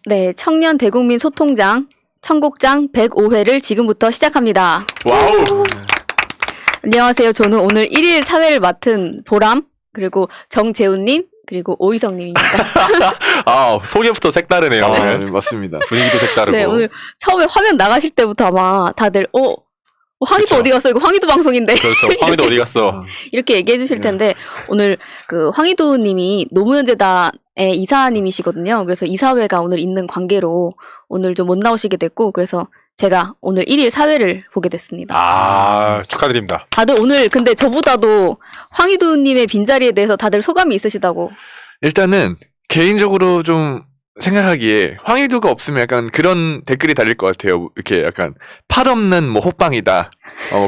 네, 청년 대국민 소통장 청국장 105회를 지금부터 시작합니다. 와우. 안녕하세요. 저는 오늘 1일 사회를 맡은 보람, 그리고 정재훈님, 그리고 오희성님입니다. 아, 소개부터 색다르네요. 아, 오늘. 맞습니다. 분위기도 색다르고. 네, 오늘 처음에 화면 나가실 때부터 아마 다들 황희도 그쵸. 어디 갔어? 이거 황희도 방송인데. 그렇죠. 황희도 어디 갔어? 이렇게 얘기해 주실 텐데 오늘 그 황희도 님이 노무현재단의 이사님이시거든요. 그래서 이사회가 오늘 있는 관계로 오늘 좀 못 나오시게 됐고, 그래서 제가 오늘 1일 사회를 보게 됐습니다. 아, 축하드립니다. 다들 오늘 근데 저보다도 황희도 님의 빈자리에 대해서 다들 소감이 있으시다고. 일단은 개인적으로 좀 생각하기에 황희도가 없으면 약간 그런 댓글이 달릴 것 같아요. 이렇게 약간 팔 없는 뭐 호빵이다.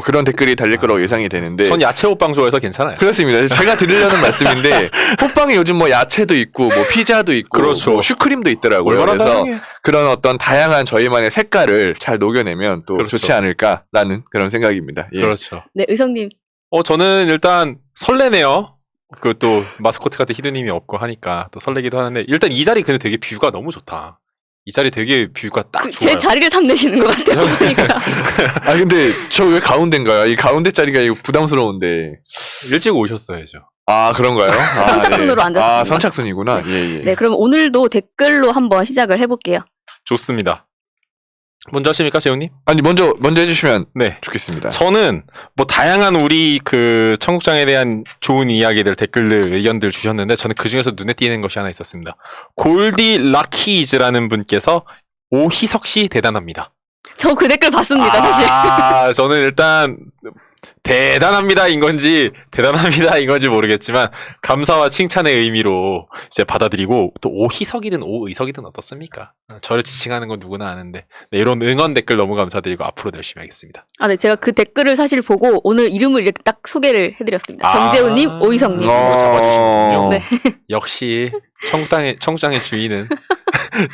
그런 댓글이 달릴 거라고 예상이 되는데. 전 야채 호빵 좋아해서 괜찮아요. 그렇습니다. 제가 드리려는 말씀인데 호빵이 요즘 뭐 야채도 있고 뭐 피자도 있고 그렇죠. 뭐 슈크림도 있더라고요. 얼마나 그래서 다양해. 그런 어떤 다양한 저희만의 색깔을 잘 녹여내면 또 그렇죠. 좋지 않을까라는 그런 생각입니다. 예. 그렇죠. 네, 의성님. 저는 일단 설레네요. 그 또 마스코트 같은 히드님이 없고 하니까 또 설레기도 하는데, 일단 이 자리 근데 되게 뷰가 너무 좋다. 이 자리 되게 뷰가 딱 제 좋아요. 자리를 탐내시는 것 같아요. 보니까. 아 근데 저 왜 가운데인가요? 이 가운데 자리가 이거 부담스러운데. 일찍 오셨어야죠. 아 그런가요? 아, 선착순으로 네. 앉았습니다. 아 선착순이구나. 예 예. 네, 그럼 오늘도 댓글로 한번 시작을 해볼게요. 좋습니다. 먼저 하십니까, 재훈님? 아니 먼저 해주시면 네. 좋겠습니다. 저는 뭐 다양한 우리 그 청국장에 대한 좋은 이야기들, 댓글들, 의견들 주셨는데, 저는 그 중에서 눈에 띄는 것이 하나 있었습니다. 골디 락키즈라는 분께서 오희석 씨 대단합니다. 저 그 댓글 봤습니다, 사실. 저는 일단 대단합니다인 건지 모르겠지만 감사와 칭찬의 의미로 이제 받아들이고, 또 오희석이든 오의석이든 어떻습니까? 저를 지칭하는 건 누구나 아는데, 네, 이런 응원 댓글 너무 감사드리고 앞으로도 열심히 하겠습니다. 아, 네, 제가 그 댓글을 사실 보고 오늘 이름을 이렇게 딱 소개를 해드렸습니다. 정재훈님, 오희성님. 이거 잡아주시는군요. 네. 역시 청국장의 주인은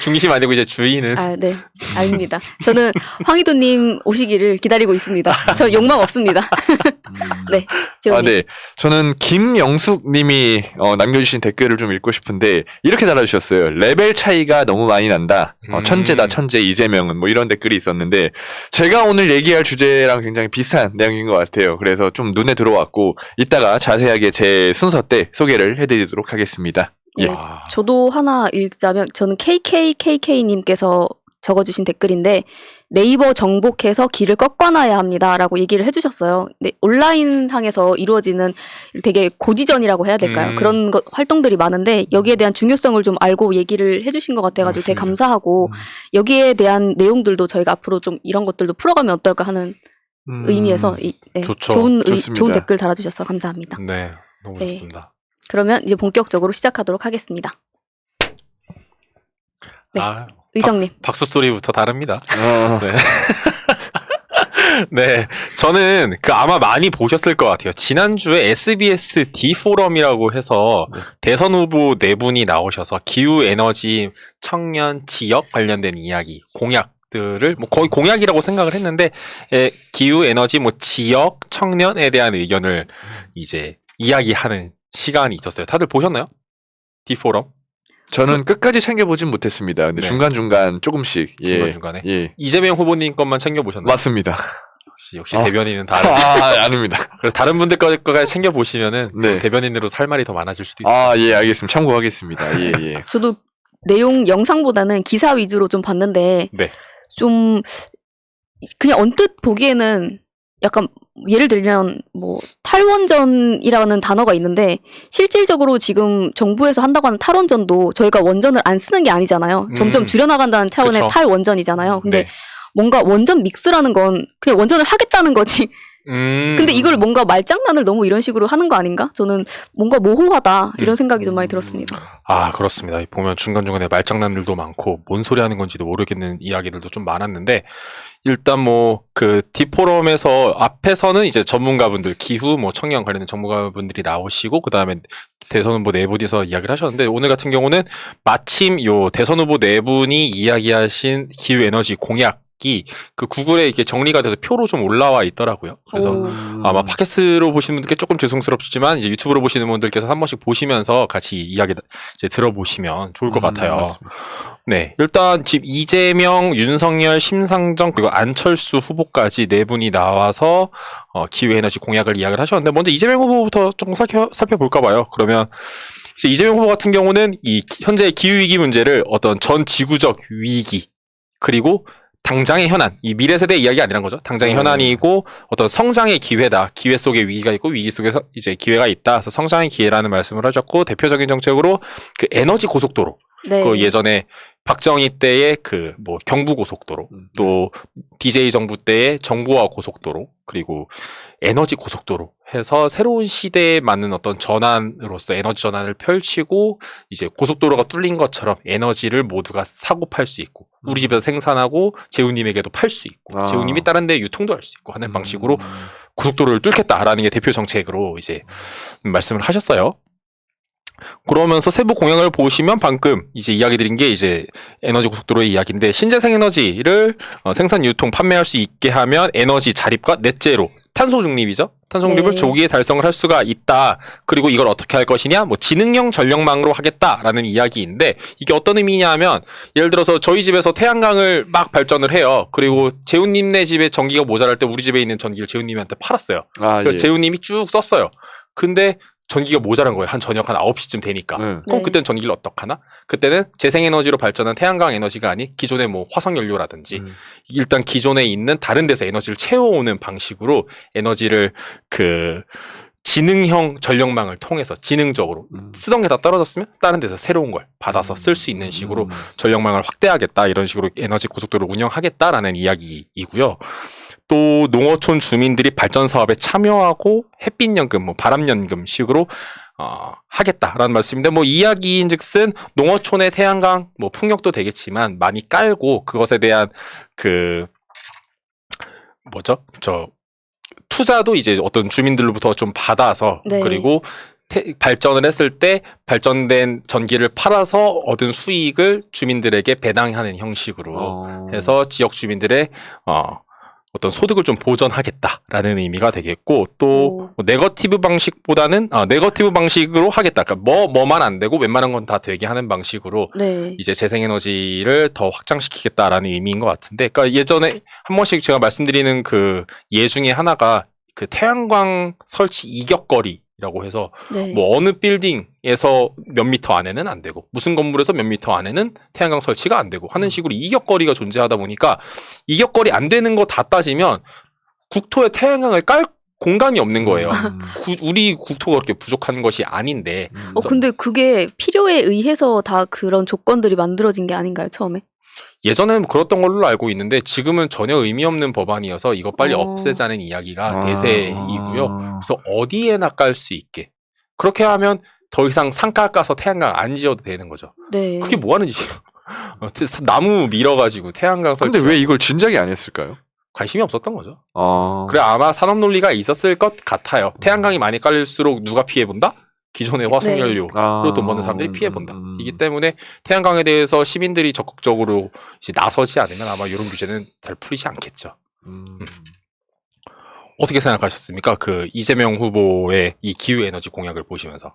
중심 아니고 이제 주인은 아, 네, 아닙니다. 저는 황희도님 오시기를 기다리고 있습니다. 저 욕망 없습니다. 네, 재훈님. 네. 저는 김영숙님이 남겨주신 댓글을 좀 읽고 싶은데 이렇게 달아주셨어요. 레벨 차이가 너무 많이 난다. 천재다 천재 이재명은 뭐 이런 댓글이 있었는데 제가 오늘 얘기할 주제랑 굉장히 비슷한 내용인 것 같아요. 그래서 좀 눈에 들어왔고 이따가 자세하게 제 순서 때 소개를 해드리도록 하겠습니다. 예. 네, 저도 하나 읽자면 저는 KKKK님께서 적어주신 댓글인데, 네이버 정복해서 길을 꺾어놔야 합니다라고 얘기를 해주셨어요. 네, 온라인상에서 이루어지는 되게 고지전이라고 해야 될까요? 그런 활동들이 많은데 여기에 대한 중요성을 좀 알고 얘기를 해주신 것 같아가지고 되게 감사하고, 여기에 대한 내용들도 저희가 앞으로 좀 이런 것들도 풀어가면 어떨까 하는 의미에서 네, 좋죠. 좋은 댓글 달아주셔서 감사합니다. 네, 너무 네. 좋습니다. 그러면 이제 본격적으로 시작하도록 하겠습니다. 네. 의성님. 박수 소리부터 다릅니다. 어, 네. 네, 저는 아마 많이 보셨을 것 같아요. 지난주에 SBS D 포럼이라고 해서 대선 후보 4분이 나오셔서 기후 에너지 청년 지역 관련된 이야기, 공약들을 뭐 거의 공약이라고 생각을 했는데, 기후 에너지 뭐 지역 청년에 대한 의견을 이제 이야기하는 시간이 있었어요. 다들 보셨나요? D 포럼? 저는 끝까지 챙겨보진 못했습니다. 근데 네. 중간중간 조금씩. 예. 중간중간에. 예. 이재명 후보님 것만 챙겨보셨나요? 맞습니다. 역시 대변인은 다른. 아닙니다. 그래서 다른 분들 거까지 챙겨보시면은 네. 대변인으로 할 말이 더 많아질 수도 있어요. 아, 예, 알겠습니다. 참고하겠습니다. 예, 예. 저도 내용 영상보다는 기사 위주로 좀 봤는데, 네. 좀 그냥 언뜻 보기에는 약간 예를 들면 뭐 탈원전이라는 단어가 있는데, 실질적으로 지금 정부에서 한다고 하는 탈원전도 저희가 원전을 안 쓰는 게 아니잖아요. 점점 줄여나간다는 차원의 그쵸. 탈원전이잖아요. 근데 네. 뭔가 원전 믹스라는 건 그냥 원전을 하겠다는 거지. 근데 이걸 뭔가 말장난을 너무 이런 식으로 하는 거 아닌가? 저는 뭔가 모호하다 이런 생각이 좀 많이 들었습니다. 그렇습니다. 보면 중간중간에 말장난들도 많고 뭔 소리 하는 건지도 모르겠는 이야기들도 좀 많았는데, 일단 뭐 디포럼에서 앞에서는 이제 전문가분들, 기후 뭐 청년 관련된 전문가분들이 나오시고, 그 다음에 대선 후보 4분이서 이야기를 하셨는데, 오늘 같은 경우는 마침 요 대선 후보 4분이 이야기하신 기후 에너지 공약 그 구글에 이렇게 정리가 돼서 표로 좀 올라와 있더라고요. 그래서 아마 팟캐스트로 보시는 분들께 조금 죄송스럽지만 이제 유튜브로 보시는 분들께서 한 번씩 보시면서 같이 이야기 이제 들어보시면 좋을 것 같아요. 맞습니다. 네, 일단 지금 이재명, 윤석열, 심상정 그리고 안철수 후보까지 네 분이 나와서 기후에너지 공약을 이야기를 하셨는데 먼저 이재명 후보부터 조금 살펴볼까 봐요. 그러면 이제 이재명 후보 같은 경우는 이 현재 기후위기 문제를 어떤 전 지구적 위기 그리고 당장의 현안, 이 미래 세대 이야기 아니란 거죠. 당장의 현안이고 어떤 성장의 기회다. 기회 속에 위기가 있고 위기 속에서 이제 기회가 있다. 그래서 성장의 기회라는 말씀을 하셨고 대표적인 정책으로 그 에너지 고속도로. 네. 그 예전에 박정희 때의 그 뭐 경부 고속도로, 또 DJ 정부 때의 정보화 고속도로, 그리고 에너지 고속도로 해서 새로운 시대에 맞는 어떤 전환으로서 에너지 전환을 펼치고 이제 고속도로가 뚫린 것처럼 에너지를 모두가 사고 팔 수 있고 우리 집에서 생산하고 재우님에게도 팔 수 있고 재우님이 다른 데 유통도 할 수 있고 하는 방식으로 고속도로를 뚫겠다라는 게 대표 정책으로 이제 말씀을 하셨어요. 그러면서 세부 공약을 보시면 방금 이제 이야기 드린 게 이제 에너지 고속도로의 이야기인데 신재생 에너지를 생산, 유통, 판매할 수 있게 하면 에너지 자립과 넷제로 탄소 중립이죠. 탄소 중립을 네. 조기에 달성을 할 수가 있다. 그리고 이걸 어떻게 할 것이냐? 뭐 지능형 전력망으로 하겠다라는 이야기인데 이게 어떤 의미냐 하면 예를 들어서 저희 집에서 태양광을 막 발전을 해요. 그리고 재훈님네 집에 전기가 모자랄 때 우리 집에 있는 전기를 재훈님한테 팔았어요. 그래서 예. 재훈님이 쭉 썼어요. 근데 전기가 모자란 거예요. 한 저녁 한 9시쯤 되니까. 그럼 네. 그때는 전기를 어떡하나? 그때는 재생에너지로 발전한 태양광 에너지가 아닌 기존의 뭐 화석연료라든지 일단 기존에 있는 다른 데서 에너지를 채워오는 방식으로 에너지를 그 지능형 전력망을 통해서 지능적으로 쓰던 게 다 떨어졌으면 다른 데서 새로운 걸 받아서 쓸 수 있는 식으로 전력망을 확대하겠다. 이런 식으로 에너지 고속도로를 운영하겠다라는 이야기이고요. 또 농어촌 주민들이 발전 사업에 참여하고 햇빛연금, 뭐 바람연금 식으로 하겠다라는 말씀인데 뭐 이야기인즉슨 농어촌의 태양광, 뭐 풍력도 되겠지만 많이 깔고 그것에 대한 그 뭐죠? 투자도 이제 어떤 주민들로부터 좀 받아서 네. 그리고 발전을 했을 때 발전된 전기를 팔아서 얻은 수익을 주민들에게 배당하는 형식으로 해서 지역 주민들의 어떤 소득을 좀 보전하겠다라는 의미가 되겠고 또 네거티브 방식보다는 네거티브 방식으로 하겠다. 그러니까 뭐만 안 되고 웬만한 건 다 되게 하는 방식으로 네. 이제 재생에너지를 더 확장시키겠다라는 의미인 것 같은데, 그러니까 예전에 한 번씩 제가 말씀드리는 그 예 중에 하나가 그 태양광 설치 이격거리라고 해서 네. 뭐 어느 빌딩에서 몇 미터 안에는 안 되고 무슨 건물에서 몇 미터 안에는 태양광 설치가 안 되고 하는 식으로 이격거리가 존재하다 보니까 이격거리 안 되는 거 다 따지면 국토에 태양광을 깔 공간이 없는 거예요. 우리 국토가 그렇게 부족한 것이 아닌데. 근데 그게 필요에 의해서 다 그런 조건들이 만들어진 게 아닌가요, 처음에? 예전에는 그랬던 걸로 알고 있는데 지금은 전혀 의미 없는 법안이어서 이거 빨리 없애자는 이야기가 대세이고요. 그래서 어디에나 깔 수 있게. 그렇게 하면 더 이상 상가 까서 태양광 안 지어도 되는 거죠. 네. 그게 뭐 하는 짓이에요? 나무 밀어가지고 태양광 설치. 근데 왜 이걸 진작에 안 했을까요? 관심이 없었던 거죠. 아. 그래 아마 산업 논리가 있었을 것 같아요. 태양광이 많이 깔릴수록 누가 피해본다? 기존의 화석연료로 돈 버는 사람들이 피해본다. 이기 때문에 태양광에 대해서 시민들이 적극적으로 이제 나서지 않으면 아마 이런 규제는 잘 풀리지 않겠죠. 어떻게 생각하셨습니까? 그 이재명 후보의 이 기후에너지 공약을 보시면서.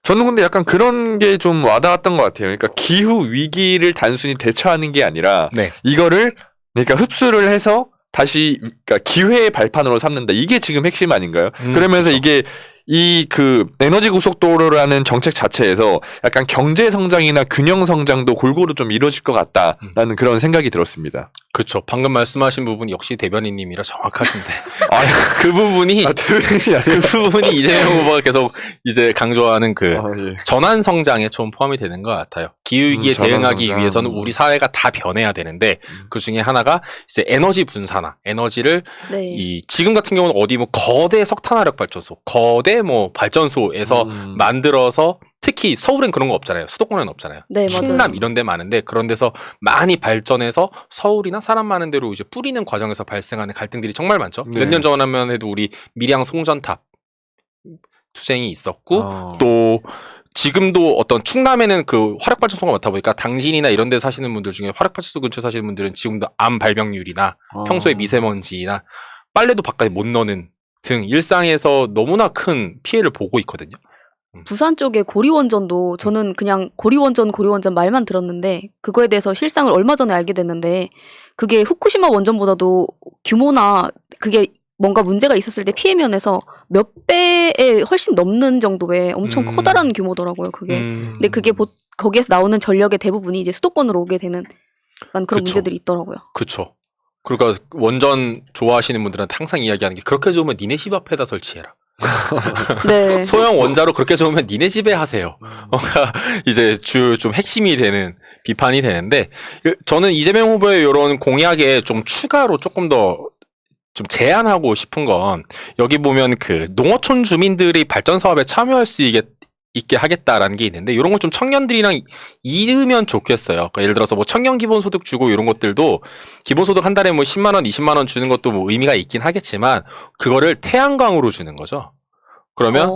저는 근데 약간 그런 게 좀 와닿았던 것 같아요. 그러니까 기후 위기를 단순히 대처하는 게 아니라 네. 이거를 그러니까 흡수를 해서 다시 그러니까 기회의 발판으로 삼는다. 이게 지금 핵심 아닌가요? 그러면서 그렇죠. 이게 이 그 에너지 고속도로라는 정책 자체에서 약간 경제 성장이나 균형 성장도 골고루 좀 이루어질 것 같다라는 그런 생각이 들었습니다. 그렇죠. 방금 말씀하신 부분이 역시 대변인님이라 정확하신데. 그 부분이 대변인이 그 부분이 이재명 후보가 계속 이제 강조하는 그 예. 전환 성장에 좀 포함이 되는 것 같아요. 기후위기에 전환 대응하기 성장. 위해서는 우리 사회가 다 변해야 되는데 그 중에 하나가 이제 에너지 분산화, 에너지를 네. 지금 같은 경우는 어디 뭐 거대 석탄화력 발전소, 거대 뭐 발전소에서 만들어서 특히 서울엔 그런 거 없잖아요. 수도권에는 없잖아요. 네, 충남 맞아요. 이런 데 많은데 그런 데서 많이 발전해서 서울이나 사람 많은 데로 이제 뿌리는 과정에서 발생하는 갈등들이 정말 많죠. 네. 몇 년 전만 해도 우리 밀양 송전탑 투쟁이 있었고 또 지금도 어떤 충남에는 그 화력발전소가 많다 보니까 당진이나 이런 데 사시는 분들 중에 화력발전소 근처에 사시는 분들은 지금도 암 발병률이나 평소에 미세먼지나 빨래도 바깥에 못 넣는 등 일상에서 너무나 큰 피해를 보고 있거든요. 부산 쪽에 고리원전도 저는 그냥 고리원전 말만 들었는데 그거에 대해서 실상을 얼마 전에 알게 됐는데 그게 후쿠시마 원전보다도 규모나 그게 뭔가 문제가 있었을 때 피해 면에서 몇 배에 훨씬 넘는 정도의 엄청 커다란 규모더라고요. 그게. 근데 그게 거기에서 나오는 전력의 대부분이 이제 수도권으로 오게 되는 그런 그쵸. 문제들이 있더라고요. 그쵸. 그러니까 원전 좋아하시는 분들은 항상 이야기하는 게 그렇게 좋으면 니네 집 앞에다 설치해라. 네. 소형 원자로 그렇게 좋으면 니네 집에 하세요. 이제 주 좀 핵심이 되는 비판이 되는데 저는 이재명 후보의 이런 공약에 좀 추가로 조금 더 좀 제안하고 싶은 건 여기 보면 그 농어촌 주민들이 발전 사업에 참여할 수 있게 하겠다라는 게 있는데 이런 걸 좀 청년들이랑 이으면 좋겠어요. 그러니까 예를 들어서 뭐 청년 기본소득 주고 이런 것들도 기본소득 한 달에 뭐 10만 원, 20만 원 주는 것도 뭐 의미가 있긴 하겠지만 그거를 태양광으로 주는 거죠. 그러면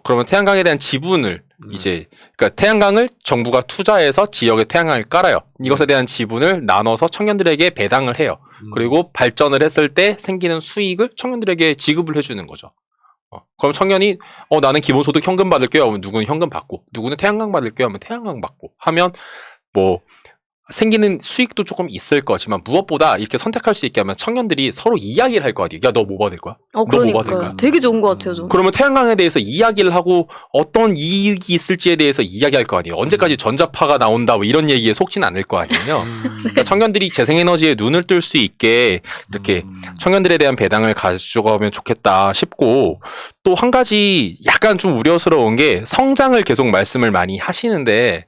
그러면 태양광에 대한 지분을 이제 그러니까 태양광을 정부가 투자해서 지역에 태양광을 깔아요. 이것에 대한 지분을 나눠서 청년들에게 배당을 해요. 그리고 발전을 했을 때 생기는 수익을 청년들에게 지급을 해주는 거죠. 그럼 청년이 나는 기본소득 현금 받을게요 하면 누구는 현금 받고 누구는 태양광 받을게요 하면 태양광 받고 하면 뭐 생기는 수익도 조금 있을 거지만 무엇보다 이렇게 선택할 수 있게 하면 청년들이 서로 이야기를 할 거 아니에요. 야, 너 뭐 받을 거야? 너 뭐 받을 그러니까요. 거야? 되게 좋은 것 같아요. 저는. 그러면 태양광에 대해서 이야기를 하고 어떤 이익이 있을지에 대해서 이야기할 거 아니에요. 언제까지 전자파가 나온다 뭐 이런 얘기에 속진 않을 거 아니에요. 그러니까 청년들이 재생에너지에 눈을 뜰 수 있게 이렇게 청년들에 대한 배당을 가져가면 좋겠다 싶고 또 한 가지 약간 좀 우려스러운 게 성장을 계속 말씀을 많이 하시는데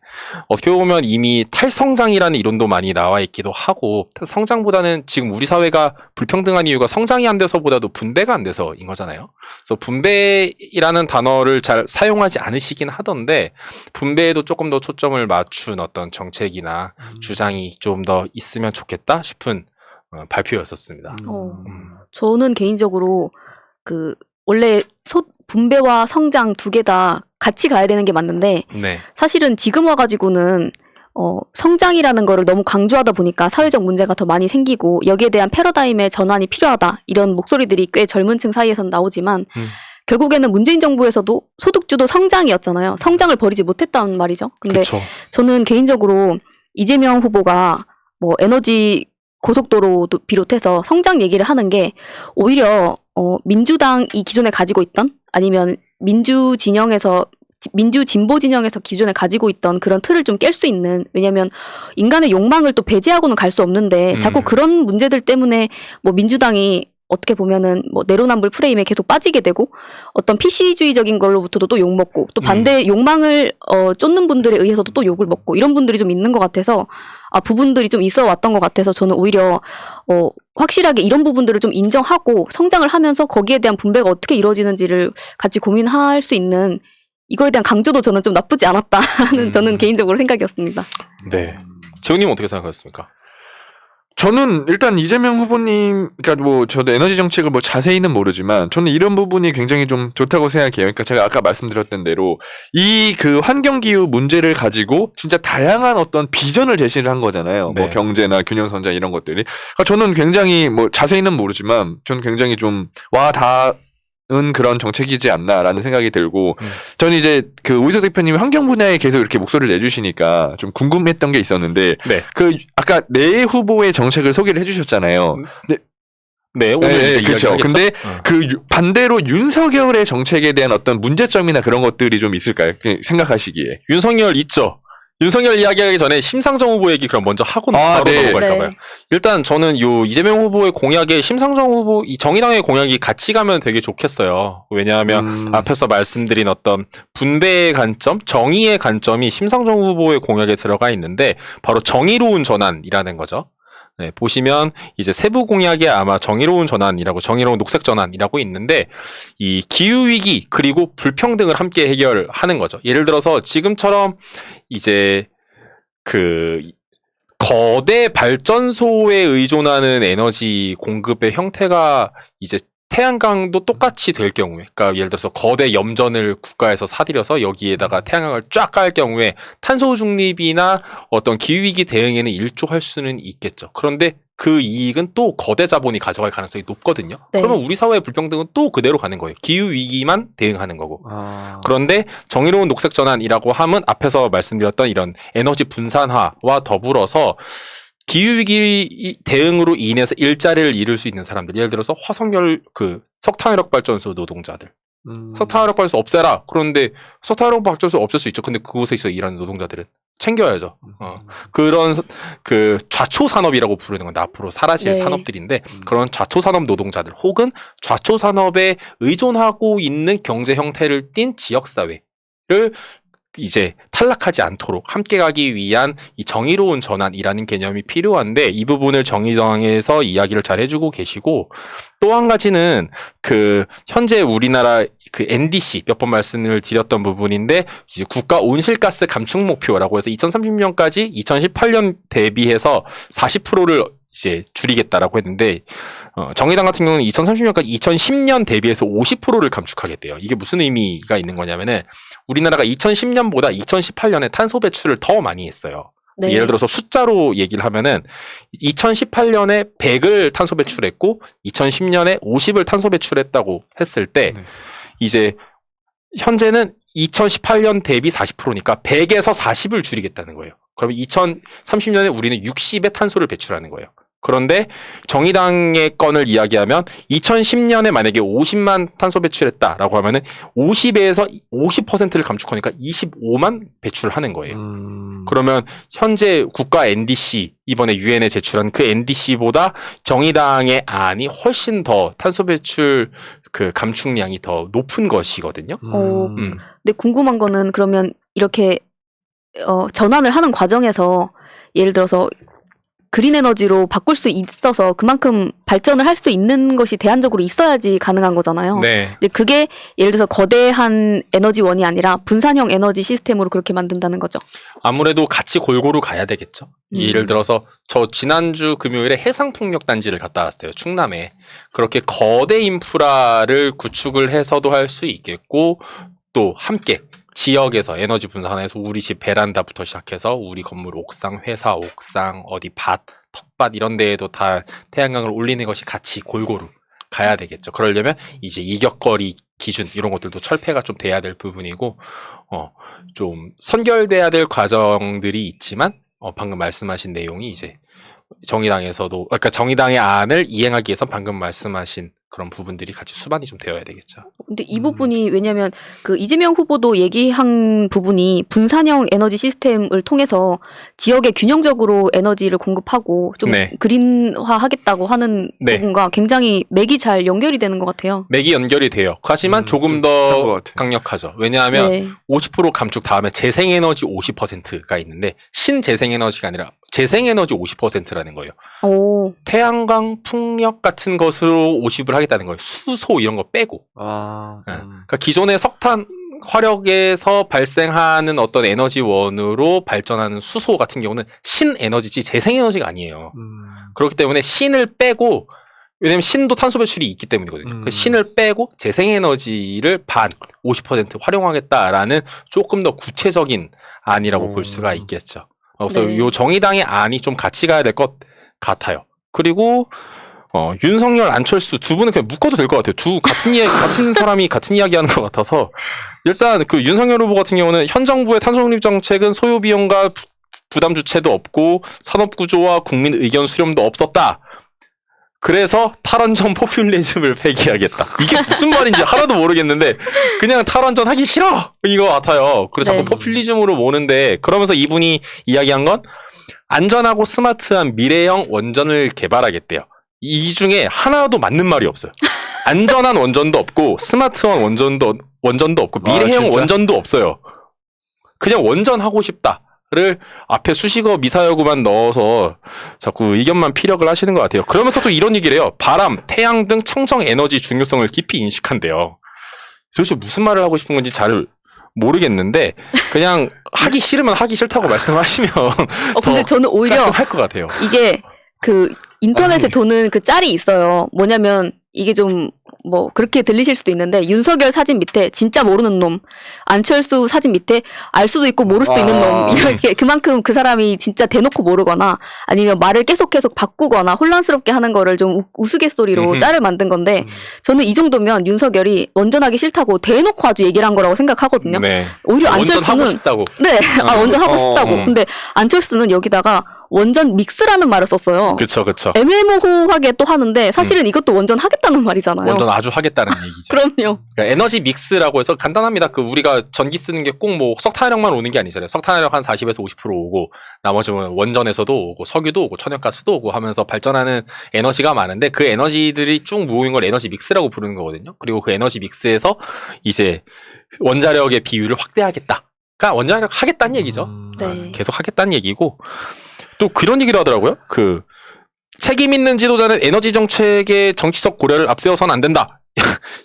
어떻게 보면 이미 탈성장이라는 이론도 많이 나와 있기도 하고 성장보다는 지금 우리 사회가 불평등한 이유가 성장이 안 돼서보다도 분배가 안 돼서인 거잖아요. 그래서 분배라는 단어를 잘 사용하지 않으시긴 하던데 분배에도 조금 더 초점을 맞춘 어떤 정책이나 주장이 좀 더 있으면 좋겠다 싶은 발표였었습니다. 저는 개인적으로 원래 분배와 성장 두 개 다 같이 가야 되는 게 맞는데 네. 사실은 지금 와가지고는 성장이라는 거를 너무 강조하다 보니까 사회적 문제가 더 많이 생기고 여기에 대한 패러다임의 전환이 필요하다 이런 목소리들이 꽤 젊은 층 사이에서는 나오지만 결국에는 문재인 정부에서도 소득주도 성장이었잖아요. 성장을 버리지 못했다는 말이죠. 근데 그쵸. 저는 개인적으로 이재명 후보가 뭐 에너지 고속도로도 비롯해서 성장 얘기를 하는 게 오히려 민주당이 기존에 가지고 있던 아니면 민주 진보 진영에서 기존에 가지고 있던 그런 틀을 좀 깰 수 있는 왜냐면 인간의 욕망을 또 배제하고는 갈 수 없는데 자꾸 그런 문제들 때문에 뭐 민주당이 어떻게 보면은 뭐 내로남불 프레임에 계속 빠지게 되고 어떤 PC주의적인 걸로부터도 또 욕먹고 또 반대 욕망을 쫓는 분들에 의해서도 또 욕을 먹고 이런 분들이 좀 있는 것 같아서 부분들이 좀 있어 왔던 것 같아서 저는 오히려 확실하게 이런 부분들을 좀 인정하고 성장을 하면서 거기에 대한 분배가 어떻게 이루어지는지를 같이 고민할 수 있는 이거에 대한 강조도 저는 좀 나쁘지 않았다는 저는 개인적으로 생각이었습니다. 네. 재훈님 어떻게 생각하셨습니까? 저는 일단 이재명 후보님, 그러니까 뭐 저도 에너지 정책을 뭐 자세히는 모르지만 저는 이런 부분이 굉장히 좀 좋다고 생각해요. 그러니까 제가 아까 말씀드렸던 대로 이 그 환경 기후 문제를 가지고 진짜 다양한 어떤 비전을 제시를 한 거잖아요. 네. 뭐 경제나 균형 성장 이런 것들이. 그러니까 저는 굉장히 뭐 자세히는 모르지만 저는 굉장히 좀 그런 정책이지 않나라는 생각이 들고 저는 이제 그 오희석 대표님이 환경 분야에 계속 이렇게 목소리를 내주시니까 좀 궁금했던 게 있었는데 네. 아까 네 후보의 정책을 소개를 해주셨잖아요. 네, 오늘 이제 그렇죠. 이야기하겠죠? 근데 반대로 윤석열의 정책에 대한 어떤 문제점이나 그런 것들이 좀 있을까요? 생각하시기에. 윤석열 있죠. 윤석열 이야기하기 전에 심상정 후보 얘기 그럼 먼저 하고 바로 네. 넘어갈까봐요. 네. 일단 저는 이재명 후보의 공약에 심상정 후보 이 정의당의 공약이 같이 가면 되게 좋겠어요. 왜냐하면 앞에서 말씀드린 어떤 분배의 관점, 정의의 관점이 심상정 후보의 공약에 들어가 있는데 바로 정의로운 전환이라는 거죠. 네, 보시면 이제 세부 공약에 아마 정의로운 전환이라고 정의로운 녹색 전환이라고 있는데 이 기후 위기 그리고 불평등을 함께 해결하는 거죠. 예를 들어서 지금처럼 이제 거대 발전소에 의존하는 에너지 공급의 형태가 이제 태양광도 똑같이 될 경우에, 그러니까 예를 들어서 거대 염전을 국가에서 사들여서 여기에다가 태양광을 쫙 깔 경우에 탄소 중립이나 어떤 기후위기 대응에는 일조할 수는 있겠죠. 그런데 그 이익은 또 거대 자본이 가져갈 가능성이 높거든요. 네. 그러면 우리 사회의 불평등은 또 그대로 가는 거예요. 기후위기만 대응하는 거고. 아. 그런데 정의로운 녹색 전환이라고 하면 앞에서 말씀드렸던 이런 에너지 분산화와 더불어서 기후위기 대응으로 인해서 일자리를 잃을 수 있는 사람들, 예를 들어서 석탄화력 발전소 노동자들, 석탄화력 발전소 없애라. 그런데 석탄화력 발전소 없앨 수 있죠. 근데 그곳에 있어 일하는 노동자들은 챙겨야죠. 그런 그 좌초 산업이라고 부르는 건데 앞으로 사라질 네. 산업들인데 그런 좌초 산업 노동자들 혹은 좌초 산업에 의존하고 있는 경제 형태를 띈 지역 사회를 이제 탈락하지 않도록 함께 가기 위한 이 정의로운 전환이라는 개념이 필요한데 이 부분을 정의당에서 이야기를 잘 해주고 계시고 또 한 가지는 그 현재 우리나라 그 NDC 몇 번 말씀을 드렸던 부분인데 이제 국가 온실가스 감축 목표라고 해서 2030년까지 2018년 대비해서 40%를 이제 줄이겠다라고 했는데 정의당 같은 경우는 2030년까지 2010년 대비해서 50%를 감축하겠대요. 이게 무슨 의미가 있는 거냐면은 우리나라가 2010년보다 2018년에 탄소 배출을 더 많이 했어요. 네. 예를 들어서 숫자로 얘기를 하면은 2018년에 100을 탄소 배출했고 2010년에 50을 탄소 배출했다고 했을 때 네. 이제 현재는 2018년 대비 40%니까 100에서 40을 줄이겠다는 거예요. 그러면 2030년에 우리는 60의 탄소를 배출하는 거예요. 그런데 정의당의 건을 이야기하면 2010년에 만약에 50만 탄소 배출했다라고 하면은 50에서 50%를 감축하니까 25만 배출하는 거예요. 그러면 현재 국가 NDC 이번에 유엔에 제출한 그 NDC보다 정의당의 안이 훨씬 더 탄소 배출 그 감축량이 더 높은 것이거든요. 근데 궁금한 거는 그러면 이렇게 전환을 하는 과정에서 예를 들어서 그린 에너지로 바꿀 수 있어서 그만큼 발전을 할 수 있는 것이 대안적으로 있어야지 가능한 거잖아요. 네. 근데 그게 예를 들어서 거대한 에너지원이 아니라 분산형 에너지 시스템으로 그렇게 만든다는 거죠. 아무래도 같이 골고루 가야 되겠죠. 예를 들어서 저 지난주 금요일에 해상풍력단지를 갔다 왔어요. 충남에. 그렇게 거대 인프라를 구축을 해서도 할 수 있겠고 또 함께 지역에서 에너지 분산해서 우리 집 베란다부터 시작해서 우리 건물 옥상, 회사 옥상, 어디 밭, 텃밭 이런 데에도 다 태양광을 올리는 것이 같이 골고루 가야 되겠죠. 그러려면 이제 이격거리 기준 이런 것들도 철폐가 좀 돼야 될 부분이고 좀 선결돼야 될 과정들이 있지만 방금 말씀하신 내용이 이제 정의당에서도 그러니까 정의당의 안을 이행하기 위해서 방금 말씀하신 그런 부분들이 같이 수반이 좀 되어야 되겠죠. 근데 이 부분이 왜냐면 그 이재명 후보도 얘기한 부분이 분산형 에너지 시스템을 통해서 지역에 균형적으로 에너지를 공급하고 좀 네. 그린화하겠다고 하는 네. 부분과 굉장히 맥이 잘 연결이 되는 것 같아요. 맥이 연결이 돼요. 하지만 조금 좀 비슷한 것 더 같아요. 강력하죠. 왜냐하면 네. 50% 감축 다음에 재생에너지 50%가 있는데 신재생에너지가 아니라 재생에너지 50%라는 거예요. 오, 태양광, 풍력 같은 것으로 50을 하겠다는 거예요. 수소 이런 거 빼고. 그러니까 기존의 석탄 화력에서 발생하는 어떤 에너지원으로 발전하는 수소 같은 경우는 신에너지지 재생에너지가 아니에요. 그렇기 때문에 신을 빼고 왜냐면 신도 탄소 배출이 있기 때문이거든요. 그 신을 빼고 재생에너지를 반 50% 활용하겠다라는 조금 더 구체적인 안이라고 볼 수가 있겠죠. 그래서 네. 요 정의당의 안이 좀 같이 가야 될 것 같아요. 그리고 윤석열, 안철수 두 분은 그냥 묶어도 될 것 같아요. 같은 사람이 같은 이야기 하는 것 같아서 일단 그 윤석열 후보 같은 경우는 현 정부의 탄소중립 정책은 소요 비용과 부담 주체도 없고 산업 구조와 국민 의견 수렴도 없었다. 그래서 탈원전 포퓰리즘을 폐기하겠다. 이게 무슨 말인지 하나도 모르겠는데 그냥 탈원전 하기 싫어 이거 같아요. 그래서 네. 자꾸 포퓰리즘으로 모는데 그러면서 이분이 이야기한 건 안전하고 스마트한 미래형 원전을 개발하겠대요. 이 중에 하나도 맞는 말이 없어요. 안전한 원전도 없고 스마트한 원전도 없고 미래형 진짜? 원전도 없어요. 그냥 원전 하고 싶다를 앞에 수식어 미사여구만 넣어서 자꾸 의견만 피력을 하시는 것 같아요. 그러면서 또 이런 얘기를 해요. 바람, 태양 등 청정 에너지 중요성을 깊이 인식한대요. 도대체 무슨 말을 하고 싶은 건지 잘 모르겠는데 그냥 하기 싫으면 하기 싫다고 말씀하시면 근데 더 저는 오히려 깔끔할 것 같아요. 이게 그 인터넷에 도는 그 짤이 있어요. 뭐냐면 이게 좀 뭐 그렇게 들리실 수도 있는데 윤석열 사진 밑에 진짜 모르는 놈, 안철수 사진 밑에 알 수도 있고 모를 수도 있는 놈 이렇게 그만큼 그 사람이 진짜 대놓고 모르거나 아니면 말을 계속 바꾸거나 혼란스럽게 하는 거를 좀 우스갯소리로 짤을 만든 건데 저는 이 정도면 윤석열이 원전하기 싫다고 대놓고 아주 얘기를 한 거라고 생각하거든요. 네. 오히려 안철수는 원전하고 싶다고. 네, 원전하고 싶다고. 근데 안철수는 여기다가 원전 믹스라는 말을 썼어요. 그쵸. 애매모호하게 또 하는데 사실은 이것도 원전 하겠다는 말이잖아요. 원전 아주 하겠다는 얘기죠. 그럼요. 그러니까 에너지 믹스라고 해서 간단합니다. 그 우리가 전기 쓰는 게 꼭 뭐 석탄화력만 오는 게 아니잖아요. 석탄화력 한 40에서 50% 오고 나머지는 원전에서도 오고 석유도 오고 천연가스도 오고 하면서 발전하는 에너지가 많은데 그 에너지들이 쭉 모인 걸 에너지 믹스라고 부르는 거거든요. 그리고 그 에너지 믹스에서 이제 원자력의 비율을 확대하겠다. 그러니까 원자력 하겠다는 얘기죠. 네. 계속 하겠다는 얘기고 또 그런 얘기도 하더라고요. 그 책임 있는 지도자는 에너지 정책의 정치적 고려를 앞세워서는 안 된다.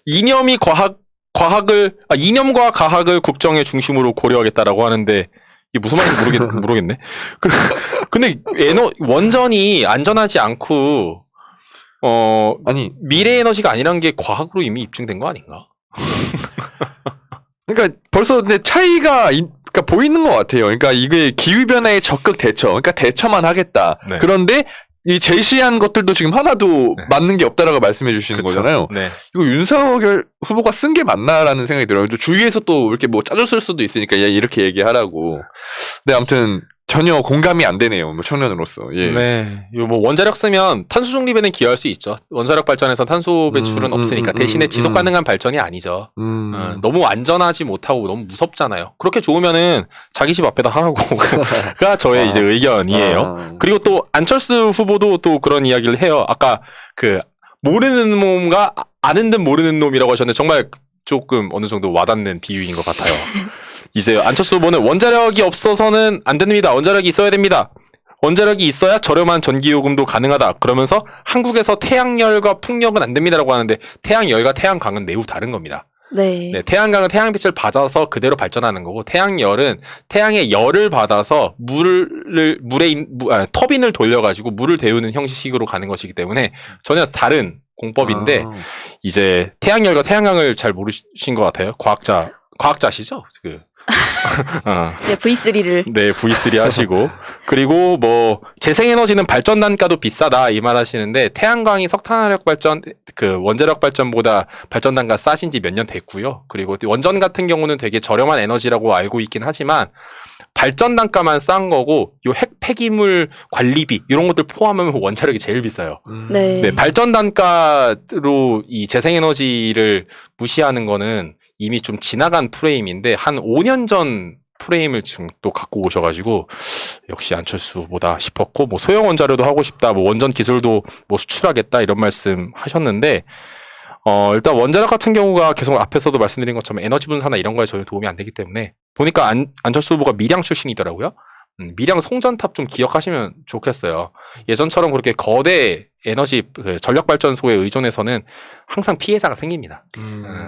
이념과 과학을 국정의 중심으로 고려하겠다라고 하는데 이게 무슨 말인지 모르겠네. 근데 원전이 안전하지 않고 아니 미래 에너지가 아니란 게 과학으로 이미 입증된 거 아닌가? 그러니까 벌써 근데 차이가 그러니까 보이는 것 같아요. 그러니까 이게 기후 변화에 적극 대처. 그러니까 대처만 하겠다. 네. 그런데 이 제시한 것들도 지금 하나도 맞는 게 없다라고 말씀해 주시는 그쵸. 거잖아요. 네. 이거 윤석열 후보가 쓴 게 맞나라는 생각이 들어요. 또 주위에서 또 이렇게 뭐 짜줬을 수도 있으니까 야, 이렇게 얘기하라고. 근데 아무튼 전혀 공감이 안 되네요. 뭐 청년으로서. 예. 네. 이거 뭐 원자력 쓰면 탄소 중립에는 기여할 수 있죠. 원자력 발전에서 탄소 배출은 없으니까 대신에 지속 가능한 발전이 아니죠. 너무 안전하지 못하고 너무 무섭잖아요. 그렇게 좋으면은 자기 집 앞에다 하라고가 저의 이제 의견이에요. 그리고 또 안철수 후보도 또 그런 이야기를 해요. 아까 그 모르는 놈과 아는 듯 모르는 놈이라고 하셨는데 정말 조금 어느 정도 와닿는 비유인 것 같아요. 이제 안철수 후보는 원자력이 없어서는 안 됩니다. 원자력이 있어야 됩니다. 원자력이 있어야 저렴한 전기요금도 가능하다. 그러면서 한국에서 태양열과 풍력은 안 됩니다라고 하는데 태양열과 태양광은 매우 다른 겁니다. 네. 네, 태양광은 태양빛을 받아서 그대로 발전하는 거고 태양열은 태양의 열을 받아서 터빈을 돌려가지고 물을 데우는 형식으로 가는 것이기 때문에 전혀 다른 공법인데 이제 태양열과 태양광을 잘 모르신 것 같아요. 과학자시죠? 네, V3를. 네, V3 하시고. 그리고 뭐, 재생에너지는 발전 단가도 비싸다, 이 말 하시는데, 태양광이 석탄화력 발전, 원자력 발전보다 발전 단가 싸신 지 몇 년 됐고요. 그리고 원전 같은 경우는 되게 저렴한 에너지라고 알고 있긴 하지만, 발전 단가만 싼 거고, 폐기물 관리비, 이런 것들 포함하면 원자력이 제일 비싸요. 네. 네, 발전 단가로 이 재생에너지를 무시하는 거는 이미 좀 지나간 프레임인데 한 5년 전 프레임을 지금 또 갖고 오셔가지고 역시 안철수보다 싶었고 뭐 소형 원자료도 하고 싶다, 뭐 원전 기술도 뭐 수출하겠다 이런 말씀 하셨는데 일단 원자력 같은 경우가 계속 앞에서도 말씀드린 것처럼 에너지 분사나 이런 거에 전혀 도움이 안 되기 때문에 보니까 안철수 후보가 밀양 출신이더라고요. 밀양 송전탑 좀 기억하시면 좋겠어요. 예전처럼 그렇게 거대 에너지 전력 발전소에 의존해서는 항상 피해자가 생깁니다.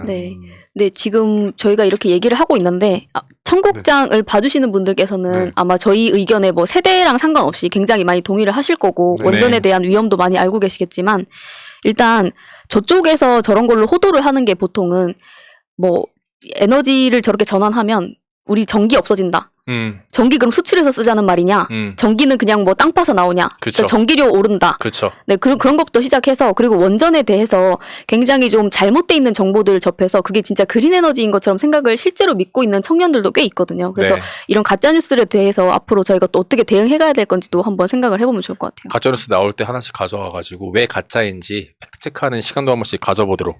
네. 네, 지금 저희가 이렇게 얘기를 하고 있는데 청국장을 봐주시는 분들께서는 아마 저희 의견에 뭐 세대랑 상관없이 굉장히 많이 동의를 하실 거고 원전에 대한 위험도 많이 알고 계시겠지만 일단 저쪽에서 저런 걸로 호도를 하는 게 보통은 뭐 에너지를 저렇게 전환하면 우리 전기 없어진다. 전기 그럼 수출해서 쓰자는 말이냐? 전기는 그냥 뭐 땅 파서 나오냐? 그쵸. 전기료 오른다. 그렇죠. 네, 그런 것부터 시작해서 그리고 원전에 대해서 굉장히 좀 잘못돼 있는 정보들을 접해서 그게 진짜 그린 에너지인 것처럼 생각을 실제로 믿고 있는 청년들도 꽤 있거든요. 그래서 네. 이런 가짜 뉴스에 대해서 앞으로 저희가 또 어떻게 대응해가야 될 건지도 한번 생각을 해보면 좋을 것 같아요. 가짜뉴스 나올 때 하나씩 가져와가지고 왜 가짜인지 팩트체크하는 시간도 한 번씩 가져보도록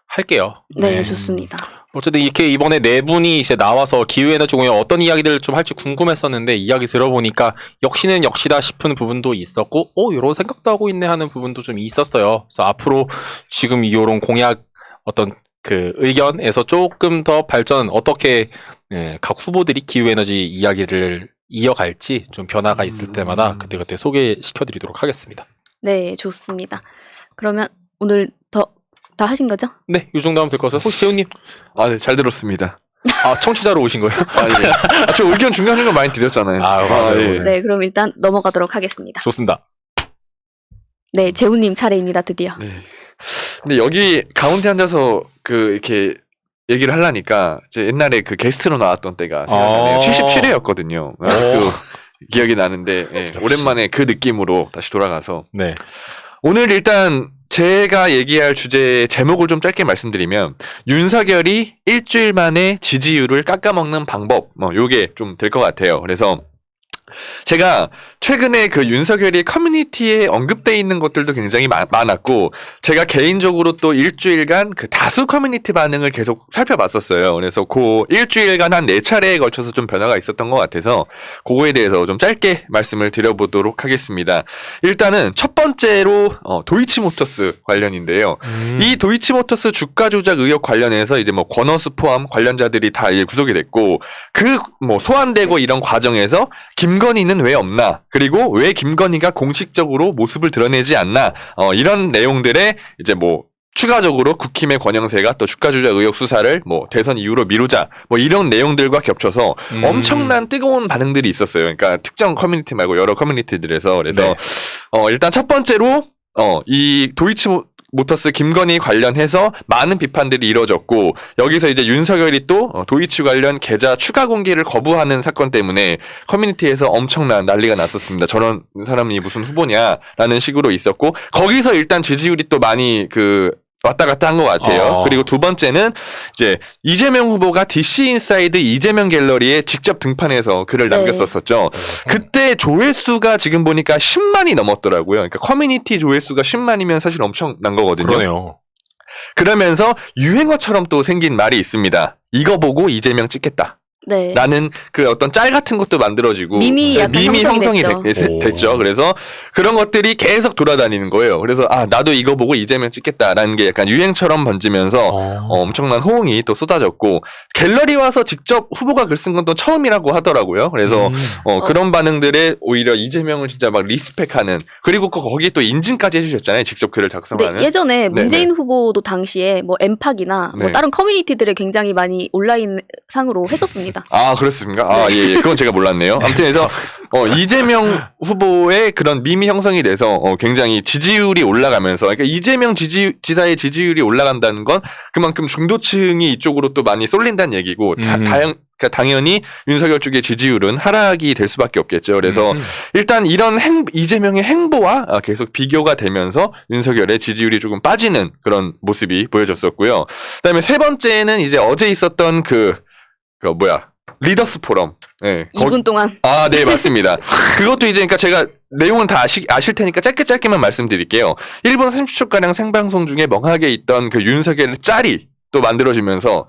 할게요. 네, 좋습니다. 어쨌든 이렇게 이번에 네 분이 이제 나와서 기후에너지 공연 어떤 이야기들을 좀 할지 궁금했었는데 이야기 들어보니까 역시는 역시다 싶은 부분도 있었고 이런 생각도 하고 있네 하는 부분도 좀 있었어요. 그래서 앞으로 지금 이런 공약 어떤 그 의견에서 조금 더 발전 어떻게 각 후보들이 기후에너지 이야기를 이어갈지 좀 변화가 있을 때마다 그때그때 소개시켜드리도록 하겠습니다. 네, 좋습니다. 그러면 오늘 다 하신 거죠? 네, 이 정도 하면 될 것 같아요. 혹시 재훈님? 네, 잘 들었습니다. 청취자로 오신 거예요? 예. 저 의견 중요한 거 많이 드렸잖아요. 맞아요. 예. 네, 그럼 일단 넘어가도록 하겠습니다. 좋습니다. 네, 재훈님 차례입니다, 드디어. 네. 근데 여기 가운데 앉아서 그 이렇게 얘기를 하려니까 이제 옛날에 그 게스트로 나왔던 때가 생각나네요. 77회였거든요. 또 기억이 나는데 예, 오랜만에 그 느낌으로 다시 돌아가서 네. 오늘 일단 제가 얘기할 주제 제목을 좀 짧게 말씀드리면 윤석열이 일주일 만에 지지율을 깎아먹는 방법 요게 좀 될 것 같아요. 그래서 제가 최근에 그 윤석열이 커뮤니티에 언급돼 있는 것들도 굉장히 많았고 제가 개인적으로 또 일주일간 그 다수 커뮤니티 반응을 계속 살펴봤었어요. 그래서 그 일주일간 한 4차례에 걸쳐서 좀 변화가 있었던 것 같아서 그거에 대해서 좀 짧게 말씀을 드려보도록 하겠습니다. 일단은 첫 번째로 도이치모터스 관련인데요. 이 도이치모터스 주가 조작 의혹 관련해서 이제 뭐 권오수 포함 관련자들이 다 이제 구속이 됐고 그 뭐 소환되고 이런 과정에서 김건희는 왜 없나? 그리고 왜 김건희가 공식적으로 모습을 드러내지 않나? 이런 내용들에 이제 뭐 추가적으로 국힘의 권영세가 또 주가 조작 의혹 수사를 뭐 대선 이후로 미루자 뭐 이런 내용들과 겹쳐서 엄청난 뜨거운 반응들이 있었어요. 그러니까 특정 커뮤니티 말고 여러 커뮤니티들에서 그래서 네. 일단 첫 번째로 이 도이치모터스 김건희 관련해서 많은 비판들이 이뤄졌고 여기서 이제 윤석열이 또 도이치 관련 계좌 추가 공개를 거부하는 사건 때문에 커뮤니티에서 엄청난 난리가 났었습니다. 저런 사람이 무슨 후보냐라는 식으로 있었고 거기서 일단 지지율이 또 많이 왔다 갔다 한 것 같아요. 그리고 두 번째는 이제 이재명 후보가 DC 인사이드 이재명 갤러리에 직접 등판해서 글을 네. 남겼었죠. 그때 조회수가 지금 보니까 10만이 넘었더라고요. 그러니까 커뮤니티 조회수가 10만이면 사실 엄청난 거거든요. 그러네요. 그러면서 유행어처럼 또 생긴 말이 있습니다. 이거 보고 이재명 찍겠다. 네. 라는 그 어떤 짤 같은 것도 만들어지고 밈이 약간 형성이 됐죠. 됐죠. 그래서 그런 것들이 계속 돌아다니는 거예요. 그래서 나도 이거 보고 이재명 찍겠다라는 게 약간 유행처럼 번지면서 엄청난 호응이 또 쏟아졌고 갤러리 와서 직접 후보가 글 쓴 건 또 처음이라고 하더라고요. 그래서 그런 반응들에 오히려 이재명을 진짜 막 리스펙하는 그리고 거기에 또 인증까지 해주셨잖아요. 직접 글을 작성하는. 네, 예전에 문재인 네네. 후보도 당시에 뭐 엠팍이나 뭐 네. 다른 커뮤니티들을 굉장히 많이 온라인 상으로 했었습니다. 아, 그렇습니까? 예. 그건 제가 몰랐네요. 아무튼 그래서 이재명 후보의 그런 밈이 형성이 돼서 굉장히 지지율이 올라가면서 그러니까 이재명 지사의 지지율이 올라간다는 건 그만큼 중도층이 이쪽으로 또 많이 쏠린다는 얘기고 그러니까 당연히 윤석열 쪽의 지지율은 하락이 될 수밖에 없겠죠. 그래서 일단 이런 이재명의 행보와 계속 비교가 되면서 윤석열의 지지율이 조금 빠지는 그런 모습이 보여졌었고요. 그다음에 세 번째는 이제 어제 있었던 리더스 포럼. 네. 2분 동안. 네, 맞습니다. 그것도 이제, 그러니까 제가 내용은 다 아실 테니까 짧게만 말씀드릴게요. 1분 30초가량 생방송 중에 멍하게 있던 그 윤석열의 짤이 또 만들어지면서,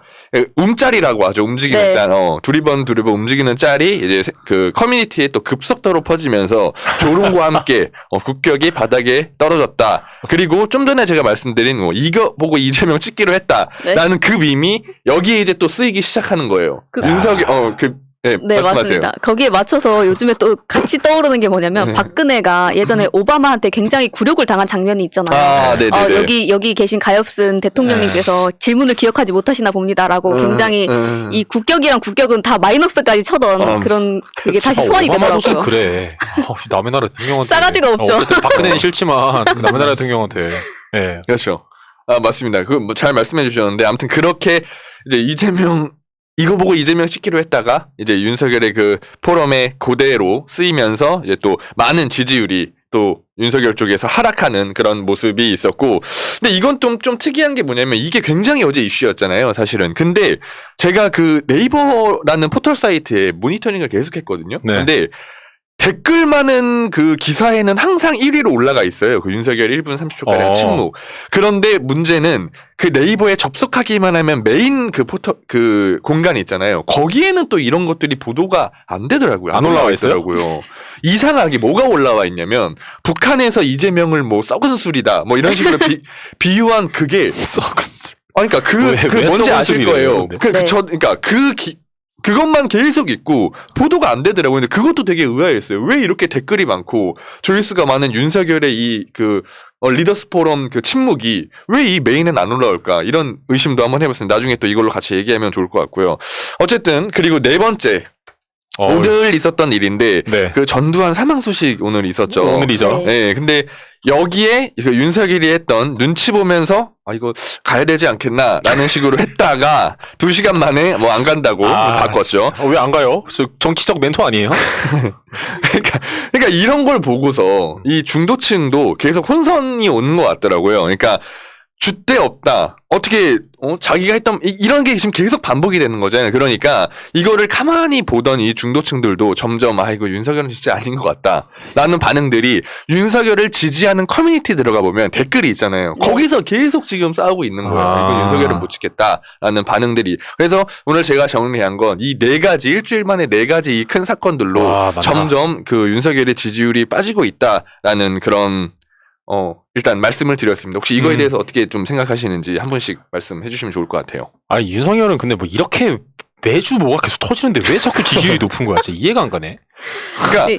짤이라고 하죠. 움직이는 네. 짤. 두리번 움직이는 짤이 이제 그 커뮤니티에 또 급속도로 퍼지면서 조롱과 함께 국격이 바닥에 떨어졌다. 그리고 좀 전에 제가 말씀드린 이거 보고 이재명 찍기로 했다라는 그 밈이 여기에 이제 또 쓰이기 시작하는 거예요. 윤석열, 네, 말씀하세요. 맞습니다. 거기에 맞춰서 요즘에 또 같이 떠오르는 게 뭐냐면 박근혜가 예전에 오바마한테 굉장히 굴욕을 당한 장면이 있잖아요. 네네네. 여기 계신 가엾은 대통령님께서 질문을 기억하지 못하시나 봅니다라고 굉장히 이 국격이랑 국격은 다 마이너스까지 쳐던 그런 그게 다시 소환이 오바마도 되더라고요. 좀 그래. 남의 나라 대통령한테. 싸가지가 없죠. 어쨌든 박근혜는 싫지만 남의 나라 대통령한테. 네. 그렇죠. 맞습니다. 잘 말씀해 주셨는데 아무튼 그렇게 이제 이거 보고 이재명 찍기로 했다가 이제 윤석열의 그 포럼에 그대로 쓰이면서 이제 또 많은 지지율이 또 윤석열 쪽에서 하락하는 그런 모습이 있었고 근데 이건 좀 특이한 게 뭐냐면 이게 굉장히 어제 이슈였잖아요 사실은. 근데 제가 그 네이버라는 포털 사이트에 모니터링을 계속했거든요. 네. 근데 댓글 많은 그 기사에는 항상 1위로 올라가 있어요. 그 윤석열 1분 30초가량 침묵. 그런데 문제는 그 네이버에 접속하기만 하면 메인 그 포털 그 공간이 있잖아요. 거기에는 또 이런 것들이 보도가 안 되더라고요. 안 올라와 있어요? 이상하게 뭐가 올라와 있냐면 북한에서 이재명을 뭐 썩은 술이다. 뭐 이런 식으로 비유한 그게 썩은 술. 그러니까 왜 뭔지 아실 거예요. 그러니까 그것만 계속 있고 보도가 안 되더라고요. 근데 그것도 되게 의아했어요. 왜 이렇게 댓글이 많고 조회수가 많은 윤석열의 이 리더스 포럼 그 침묵이 왜 이 메인엔 안 올라올까 이런 의심도 한번 해봤습니다. 나중에 또 이걸로 같이 얘기하면 좋을 것 같고요. 어쨌든 그리고 네 번째 오늘 있었던 일인데 네. 그 전두환 사망 소식 오늘 있었죠. 오늘이죠. 네. 네, 근데 여기에 그 윤석열이 했던 눈치 보면서 이거 가야 되지 않겠나라는 식으로 했다가 2시간 만에 뭐 안 간다고 바꿨죠. 왜 안 가요? 저 정치적 멘토 아니에요? 그러니까 이런 걸 보고서 이 중도층도 계속 혼선이 오는 것 같더라고요. 그러니까 줏대 없다. 어떻게 자기가 했던 이런 게 지금 계속 반복이 되는 거잖아요. 그러니까 이거를 가만히 보던 이 중도층들도 점점 이거 윤석열은 진짜 아닌 것 같다라는 반응들이 윤석열을 지지하는 커뮤니티 들어가 보면 댓글이 있잖아요. 거기서 계속 지금 싸우고 있는 거예요. 이건 윤석열은 못 지켰다라는 반응들이. 그래서 오늘 제가 정리한 건 이 4가지 일주일 만에 4가지 이 큰 사건들로 점점 그 윤석열의 지지율이 빠지고 있다라는 그런 일단 말씀을 드렸습니다. 혹시 이거에 대해서 어떻게 좀 생각하시는지 한 분씩 말씀해 주시면 좋을 것 같아요. 윤석열은 근데 뭐 이렇게 매주 뭐가 계속 터지는데 왜 자꾸 지지율이 높은 거야? 진짜 이해가 안 가네. 그러니까 네.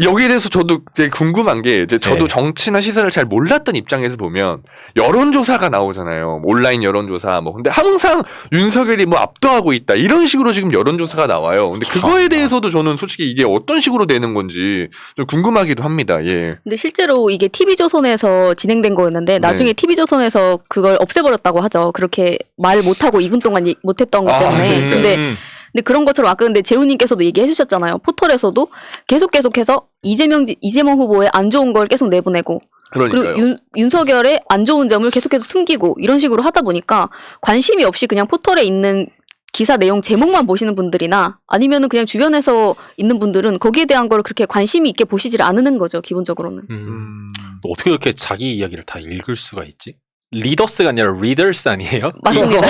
여기에 대해서 저도 되게 궁금한 게 이제 저도 네. 정치나 시사를 잘 몰랐던 입장에서 보면 여론조사가 나오잖아요. 온라인 여론조사 뭐 근데 항상 윤석열이 뭐 압도하고 있다 이런 식으로 지금 여론조사가 나와요. 근데 그거에 대해서도 저는 솔직히 이게 어떤 식으로 되는 건지 좀 궁금하기도 합니다. 예. 근데 실제로 이게 TV조선에서 진행된 거였는데 나중에 TV조선에서 그걸 없애버렸다고 하죠. 그렇게 말 못하고 2분 동안 못했던 것 때문에. 근데 그런 것처럼 아까 근데 재우님께서도 얘기해 주셨잖아요. 포털에서도 계속해서 이재명 후보의 안 좋은 걸 계속 내보내고 그러니까요. 그리고 윤석열의 안 좋은 점을 계속해서 숨기고 이런 식으로 하다 보니까 관심이 없이 그냥 포털에 있는 기사 내용 제목만 보시는 분들이나 아니면은 그냥 주변에서 있는 분들은 거기에 대한 걸 그렇게 관심이 있게 보시질 않는 거죠. 기본적으로는. 또 어떻게 그렇게 자기 이야기를 다 읽을 수가 있지? 리더스가 아니라 리더스 아니에요? 맞습니다.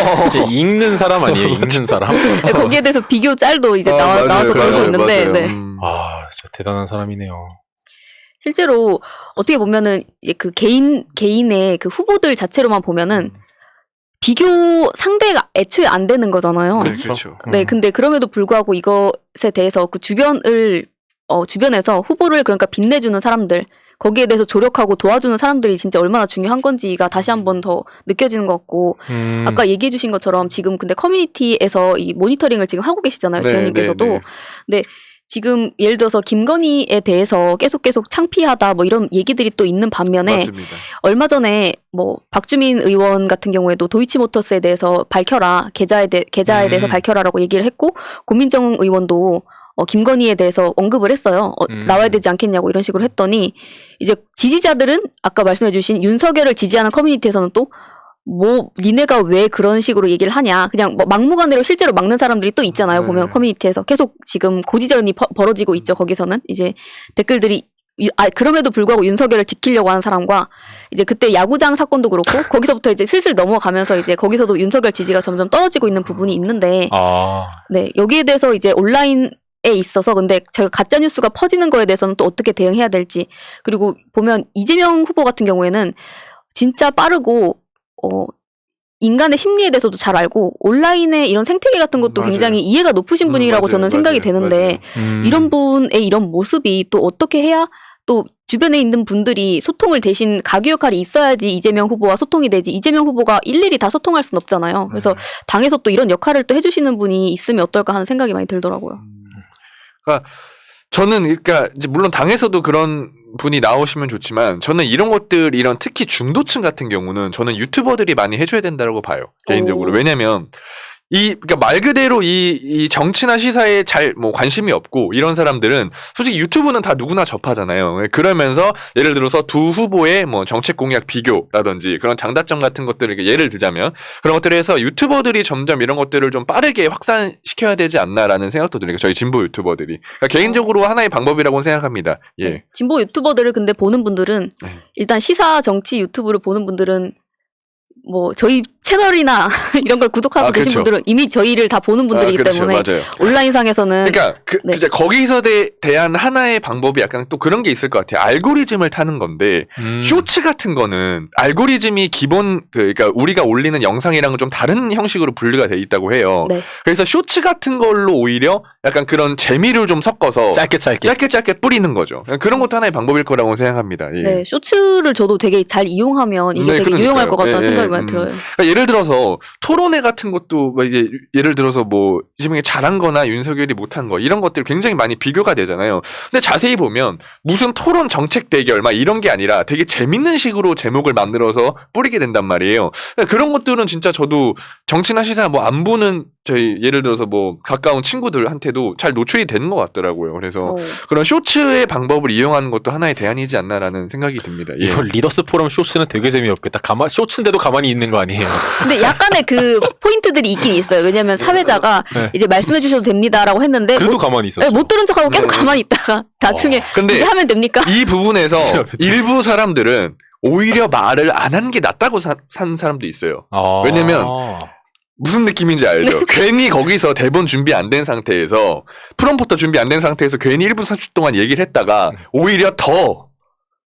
읽는 사람 아니에요? 읽는 사람? 네, 거기에 대해서 비교 짤도 이제 나와서 돌고 있는데 네. 진짜 대단한 사람이네요. 실제로 어떻게 보면은 이제 그 개인의 그 후보들 자체로만 보면은 비교 상대가 애초에 안 되는 거잖아요. 그렇죠. 네, 근데 그럼에도 불구하고 이것에 대해서 그 주변에서 후보를 그러니까 빛내주는 사람들 거기에 대해서 조력하고 도와주는 사람들이 진짜 얼마나 중요한 건지가 다시 한번 더 느껴지는 것 같고 아까 얘기해 주신 것처럼 지금 근데 커뮤니티에서 이 모니터링을 지금 하고 계시잖아요. 재현님께서도. 네. 지금 예를 들어서 김건희에 대해서 계속 창피하다 뭐 이런 얘기들이 또 있는 반면에 맞습니다. 얼마 전에 뭐 박주민 의원 같은 경우에도 도이치모터스에 대해서 밝혀라 계좌에 대해서 밝혀라라고 얘기를 했고 고민정 의원도 김건희에 대해서 언급을 했어요. 나와야 되지 않겠냐고 이런 식으로 했더니 이제 지지자들은 아까 말씀해주신 윤석열을 지지하는 커뮤니티에서는 또 뭐 니네가 왜 그런 식으로 얘기를 하냐 그냥 뭐 막무가내로 실제로 막는 사람들이 또 있잖아요. 보면 커뮤니티에서 계속 지금 고지전이 벌어지고 있죠. 거기서는 이제 댓글들이 그럼에도 불구하고 윤석열을 지키려고 하는 사람과 이제 그때 야구장 사건도 그렇고 거기서부터 이제 슬슬 넘어가면서 이제 거기서도 윤석열 지지가 점점 떨어지고 있는 부분이 있는데 네 여기에 대해서 이제 온라인에 있어서 근데 저희가 가짜 뉴스가 퍼지는 거에 대해서는 또 어떻게 대응해야 될지 그리고 보면 이재명 후보 같은 경우에는 진짜 빠르고 인간의 심리에 대해서도 잘 알고 온라인의 이런 생태계 같은 것도 굉장히 이해가 높으신 분이라고 저는 생각이 되는데 이런 분의 이런 모습이 또 어떻게 해야 또 주변에 있는 분들이 소통을 대신 가교 역할이 있어야지 이재명 후보와 소통이 되지 이재명 후보가 일일이 다 소통할 순 없잖아요. 그래서 당에서 또 이런 역할을 또 해주시는 분이 있으면 어떨까 하는 생각이 많이 들더라고요. 그러니까 저는 그러니까 이제 물론 당에서도 그런 분이 나오시면 좋지만 저는 이런 것들 이런 특히 중도층 같은 경우는 저는 유튜버들이 많이 해줘야 된다고 봐요 개인적으로. 왜냐면 그러니까 말 그대로 이 정치나 시사에 잘 뭐 관심이 없고 이런 사람들은 솔직히 유튜브는 다 누구나 접하잖아요. 그러면서 예를 들어서 두 후보의 뭐 정책 공약 비교라든지 그런 장단점 같은 것들을 예를 들자면 그런 것들을 해서 유튜버들이 점점 이런 것들을 좀 빠르게 확산시켜야 되지 않나라는 생각도 들어요. 저희 진보 유튜버들이. 그러니까 개인적으로 하나의 방법이라고 생각합니다. 예. 네. 진보 유튜버들을 근데 보는 분들은 일단 시사 정치 유튜브를 보는 분들은 뭐 저희 채널이나 이런 걸 구독하고 계신 분들은 이미 저희를 다 보는 분들이기 때문에 맞아요. 온라인상에서는 그러니까 이제 거기서 대한 하나의 방법이 약간 또 그런 게 있을 것 같아요. 알고리즘을 타는 건데 쇼츠 같은 거는 알고리즘이 기본 그러니까 우리가 올리는 영상이랑은 좀 다른 형식으로 분류가 돼 있다고 해요. 네. 그래서 쇼츠 같은 걸로 오히려 약간 그런 재미를 좀 섞어서 짧게 뿌리는 거죠. 그런 것도 하나의 방법일 거라고 생각합니다. 예. 네, 쇼츠를 저도 되게 잘 이용하면 이게 되게 유용할 것 같다는 생각이 많이 들어요. 그러니까 예를 들어서 토론회 같은 것도 뭐 이제 예를 들어서 뭐 이재명이 잘한 거나 윤석열이 못한 거 이런 것들 굉장히 많이 비교가 되잖아요. 근데 자세히 보면 무슨 토론 정책 대결 막 이런 게 아니라 되게 재밌는 식으로 제목을 만들어서 뿌리게 된단 말이에요. 그런 것들은 진짜 저도 정치나 시사 뭐 안 보는 저희 예를 들어서 뭐 가까운 친구들한테도 잘 노출이 되는 것 같더라고요. 그래서 그런 쇼츠의 방법을 이용하는 것도 하나의 대안이지 않나라는 생각이 듭니다. 예. 이거 리더스 포럼 쇼츠는 되게 재미없겠다. 쇼츠인데도 가만히 있는 거 아니에요? 근데 약간의 그 포인트들이 있긴 있어요. 왜냐면 사회자가 네. 이제 말씀해 주셔도 됩니다라고 했는데 그래도 가만히 있었죠. 못 들은 척하고 계속 가만히 있다가 나중에 근데 이제 하면 됩니까? 이 부분에서 일부 사람들은 오히려 말을 안 한 게 낫다고 산 사람도 있어요. 왜냐면 무슨 느낌인지 알죠? 괜히 거기서 대본 준비 안 된 상태에서 프롬프터 준비 안 된 상태에서 괜히 1분 30초 동안 얘기를 했다가 오히려 더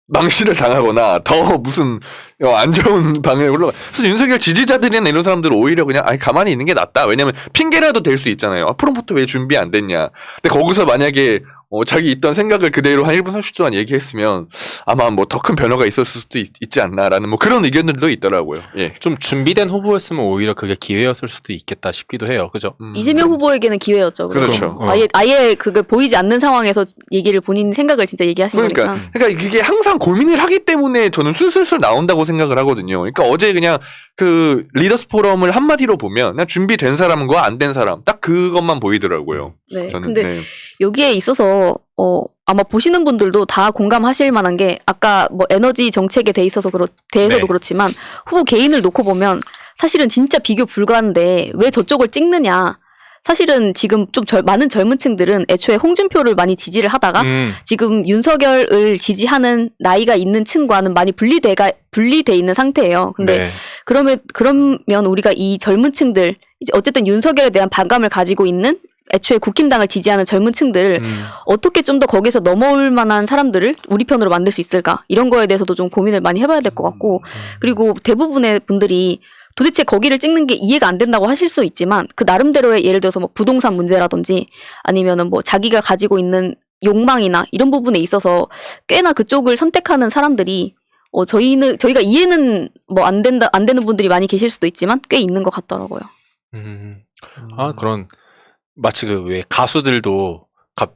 망신을 당하거나 더 무슨 안 좋은 방향에 올라가. 그래서 윤석열 지지자들이나 이런 사람들은 오히려 그냥 아니 가만히 있는 게 낫다. 왜냐면 핑계라도 될 수 있잖아요. 프롬프터 왜 준비 안 됐냐. 근데 거기서 만약에 자기 있던 생각을 그대로 한 1분 30초 동안 얘기했으면 아마 뭐 더 큰 변화가 있었을 수도 있지 않나라는 뭐 그런 의견들도 있더라고요. 예. 좀 준비된 후보였으면 오히려 그게 기회였을 수도 있겠다 싶기도 해요. 그죠? 이재명 후보에게는 기회였죠. 그렇죠. 아예 그게 보이지 않는 상황에서 얘기를 본인 생각을 진짜 얘기하신 거니까. 그러니까 그게 항상 고민을 하기 때문에 저는 술술술 나온다고 생각을 하거든요. 그러니까 어제 그냥 그 리더스 포럼을 한마디로 보면 그냥 준비된 사람과 안 된 사람 딱 그것만 보이더라고요. 네. 저는, 근데 네. 여기에 있어서 아마 보시는 분들도 다 공감하실 만한 게 아까 뭐 에너지 정책에 대해서도 네. 그렇지만 후보 개인을 놓고 보면 사실은 진짜 비교 불가한데 왜 저쪽을 찍느냐. 사실은 지금 좀 많은 젊은 층들은 애초에 홍준표를 많이 지지를 하다가 지금 윤석열을 지지하는 나이가 있는 층과는 많이 분리돼 있는 상태예요. 근데 네. 그러면 우리가 이 젊은 층들 이제 어쨌든 윤석열에 대한 반감을 가지고 있는 애초에 국힘당을 지지하는 젊은 층들을 어떻게 좀 더 거기서 넘어올 만한 사람들을 우리 편으로 만들 수 있을까 이런 거에 대해서도 좀 고민을 많이 해봐야 될 것 같고 그리고 대부분의 분들이 도대체 거기를 찍는 게 이해가 안 된다고 하실 수 있지만 그 나름대로의 예를 들어서 뭐 부동산 문제라든지 아니면은 뭐 자기가 가지고 있는 욕망이나 이런 부분에 있어서 꽤나 그쪽을 선택하는 사람들이 저희가 이해는 뭐 안 되는 분들이 많이 계실 수도 있지만 꽤 있는 것 같더라고요. 그런 마치 그 왜 가수들도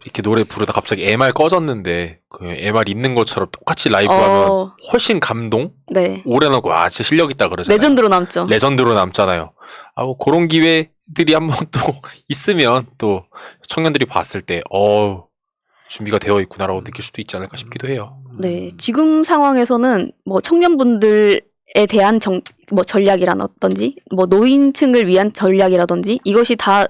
이렇게 노래 부르다 갑자기 MR 꺼졌는데 그 MR 있는 것처럼 똑같이 라이브 하면 훨씬 감동? 네. 오래 나고 와 진짜 실력 있다 그러잖아요. 레전드로 남죠. 레전드로 남잖아요. 뭐 그런 기회들이 한번 또 있으면 또 청년들이 봤을 때 준비가 되어 있구나라고 느낄 수도 있지 않을까 싶기도 해요. 네. 지금 상황에서는 뭐 청년분들에 대한 뭐 전략이라든지 뭐 노인층을 위한 전략이라든지 이것이 다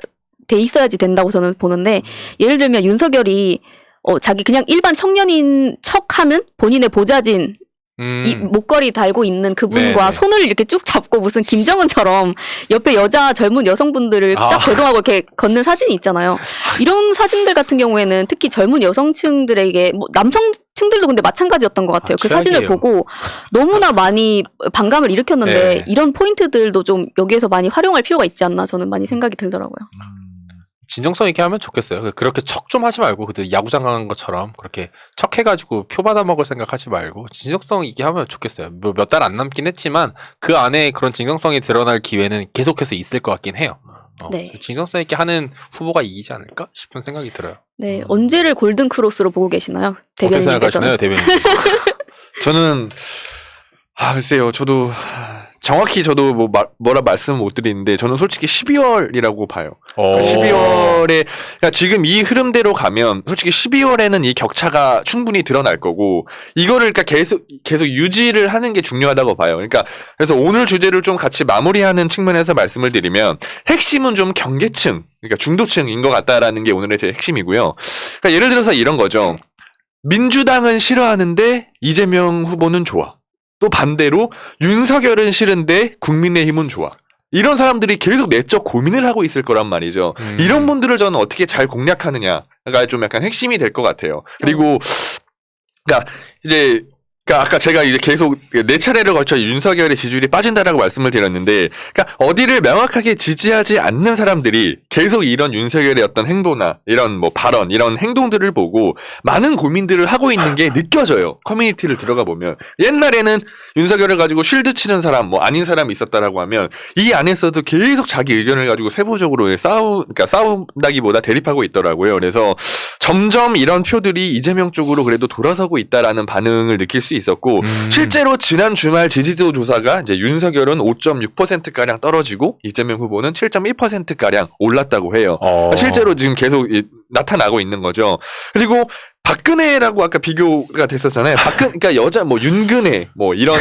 돼 있어야지 된다고 저는 보는데 예를 들면 윤석열이 자기 그냥 일반 청년인 척하는 본인의 보좌진 이 목걸이 달고 있는 그분과 네네. 손을 이렇게 쭉 잡고 무슨 김정은처럼 옆에 젊은 여성분들을 쫙 배동하고 이렇게 걷는 사진이 있잖아요. 이런 사진들 같은 경우에는 특히 젊은 여성층들에게 뭐 남성층들도 근데 마찬가지였던 것 같아요. 그 사진을 보고 너무나 많이 반감을 일으켰는데 네. 이런 포인트들도 좀 여기에서 많이 활용할 필요가 있지 않나 저는 많이 생각이 들더라고요. 진정성 있게 하면 좋겠어요. 그렇게 척 좀 하지 말고 그 야구장 가는 것처럼 그렇게 척 해가지고 표 받아 먹을 생각하지 말고 진정성 있게 하면 좋겠어요. 몇 달 안 남긴 했지만 그 안에 그런 진정성이 드러날 기회는 계속해서 있을 것 같긴 해요. 네. 진정성 있게 하는 후보가 이기지 않을까 싶은 생각이 들어요. 네, 언제를 골든 크로스로 보고 계시나요? 어떻게 생각하시나요, 대변인. 저는 글쎄요. 저도 정확히 저도 뭐라 말씀 못 드리는데 저는 솔직히 12월이라고 봐요. 그러니까 12월에 그러니까 지금 이 흐름대로 가면 솔직히 12월에는 이 격차가 충분히 드러날 거고 이거를 그러니까 계속 유지를 하는 게 중요하다고 봐요. 그러니까 그래서 오늘 주제를 좀 같이 마무리하는 측면에서 말씀을 드리면 핵심은 좀 경계층, 그러니까 중도층인 것 같다라는 게 오늘의 제 핵심이고요. 그러니까 예를 들어서 이런 거죠. 민주당은 싫어하는데 이재명 후보는 좋아. 또 반대로 윤석열은 싫은데 국민의힘은 좋아. 이런 사람들이 계속 내적 고민을 하고 있을 거란 말이죠. 이런 분들을 저는 어떻게 잘 공략하느냐가 좀 약간 핵심이 될 것 같아요. 그리고 그러니까 이제 그러니까 아까 제가 이제 계속 4차례를 걸쳐 윤석열의 지지율이 빠진다라고 말씀을 드렸는데, 그러니까 어디를 명확하게 지지하지 않는 사람들이 계속 이런 윤석열의 어떤 행보나 이런 뭐 발언, 이런 행동들을 보고 많은 고민들을 하고 있는 게 느껴져요. 커뮤니티를 들어가 보면 옛날에는 윤석열을 가지고 쉴드 치는 사람, 뭐 아닌 사람이 있었다라고 하면 이 안에서도 계속 자기 의견을 가지고 세부적으로 그러니까 싸운다기보다 대립하고 있더라고요. 그래서 점점 이런 표들이 이재명 쪽으로 그래도 돌아서고 있다라는 반응을 느낄 수 있었고, 실제로 지난 주말 지지도 조사가 이제 윤석열은 5.6%가량 떨어지고 이재명 후보는 7.1%가량 올랐다고 해요. 실제로 지금 계속 나타나고 있는 거죠. 그리고 박근혜라고 아까 비교가 됐었잖아요. 그러니까 여자 뭐 윤근혜 뭐 이런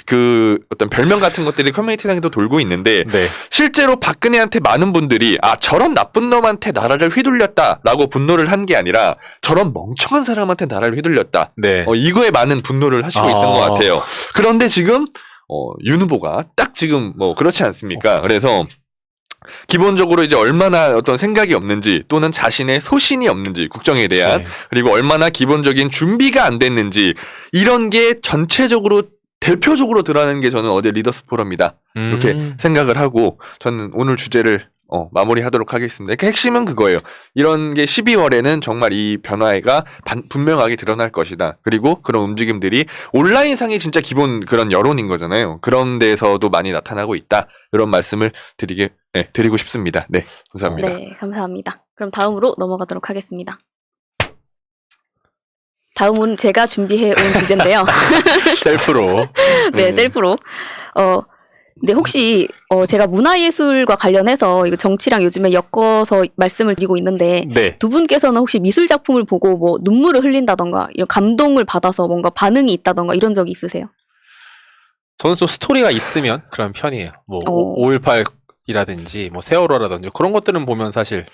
그 어떤 별명 같은 것들이 커뮤니티상에도 돌고 있는데, 네. 실제로 박근혜한테 많은 분들이 저런 나쁜 놈한테 나라를 휘둘렸다라고 분노를 한 게 아니라 저런 멍청한 사람한테 나라를 휘둘렸다. 네. 이거에 많은 분노를 하시고 있던 것 같아요. 그런데 지금 윤 후보가 딱 지금 뭐 그렇지 않습니까? 그래서 기본적으로 이제 얼마나 어떤 생각이 없는지 또는 자신의 소신이 없는지 국정에 대한, 그치. 그리고 얼마나 기본적인 준비가 안 됐는지, 이런 게 전체적으로 대표적으로 드러나는 게 저는 어제 리더스 포럼이다 이렇게 생각을 하고, 저는 오늘 주제를 마무리하도록 하겠습니다. 그러니까 핵심은 그거예요. 이런 게 12월에는 정말 이 변화가 분명하게 드러날 것이다. 그리고 그런 움직임들이 온라인상이 진짜 기본 그런 여론인 거잖아요. 그런 데서도 많이 나타나고 있다. 이런 말씀을 드리고 싶습니다. 네, 감사합니다. 네, 감사합니다. 그럼 다음으로 넘어가도록 하겠습니다. 다음은 제가 준비해 온 주제인데요. 셀프로. 네, 셀프로. 근데 혹시 제가 문화예술과 관련해서 이거 정치랑 요즘에 엮어서 말씀을 드리고 있는데, 네. 두 분께서는 혹시 미술 작품을 보고 뭐 눈물을 흘린다던가 이런 감동을 받아서 뭔가 반응이 있다던가 이런 적이 있으세요? 저는 좀 스토리가 있으면 그런 편이에요. 뭐 5.18이라든지 뭐 세월호라든지 그런 것들은 보면 사실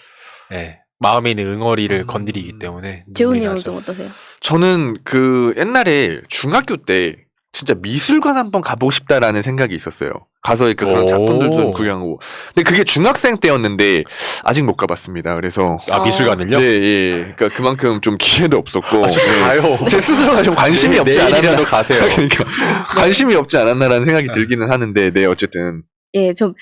마음에 있는 응어리를 건드리기 때문에 눈물이 재훈님은 나죠. 좀 어떠세요? 저는 그 옛날에 중학교 때 진짜 미술관 한번 가보고 싶다라는 생각이 있었어요. 가서 그런 작품들 좀 구경하고. 근데 그게 중학생 때였는데 아직 못 가봤습니다. 그래서 미술관을요? 네, 예. 그러니까 그만큼 좀 기회도 없었고, 좀 가요. 제 스스로가 좀 관심이 없지 내일이라도 않았나. 가세요. 그러니까 관심이 없지 않았나라는 생각이 들기는 하는데, 네, 어쨌든. 예, 좀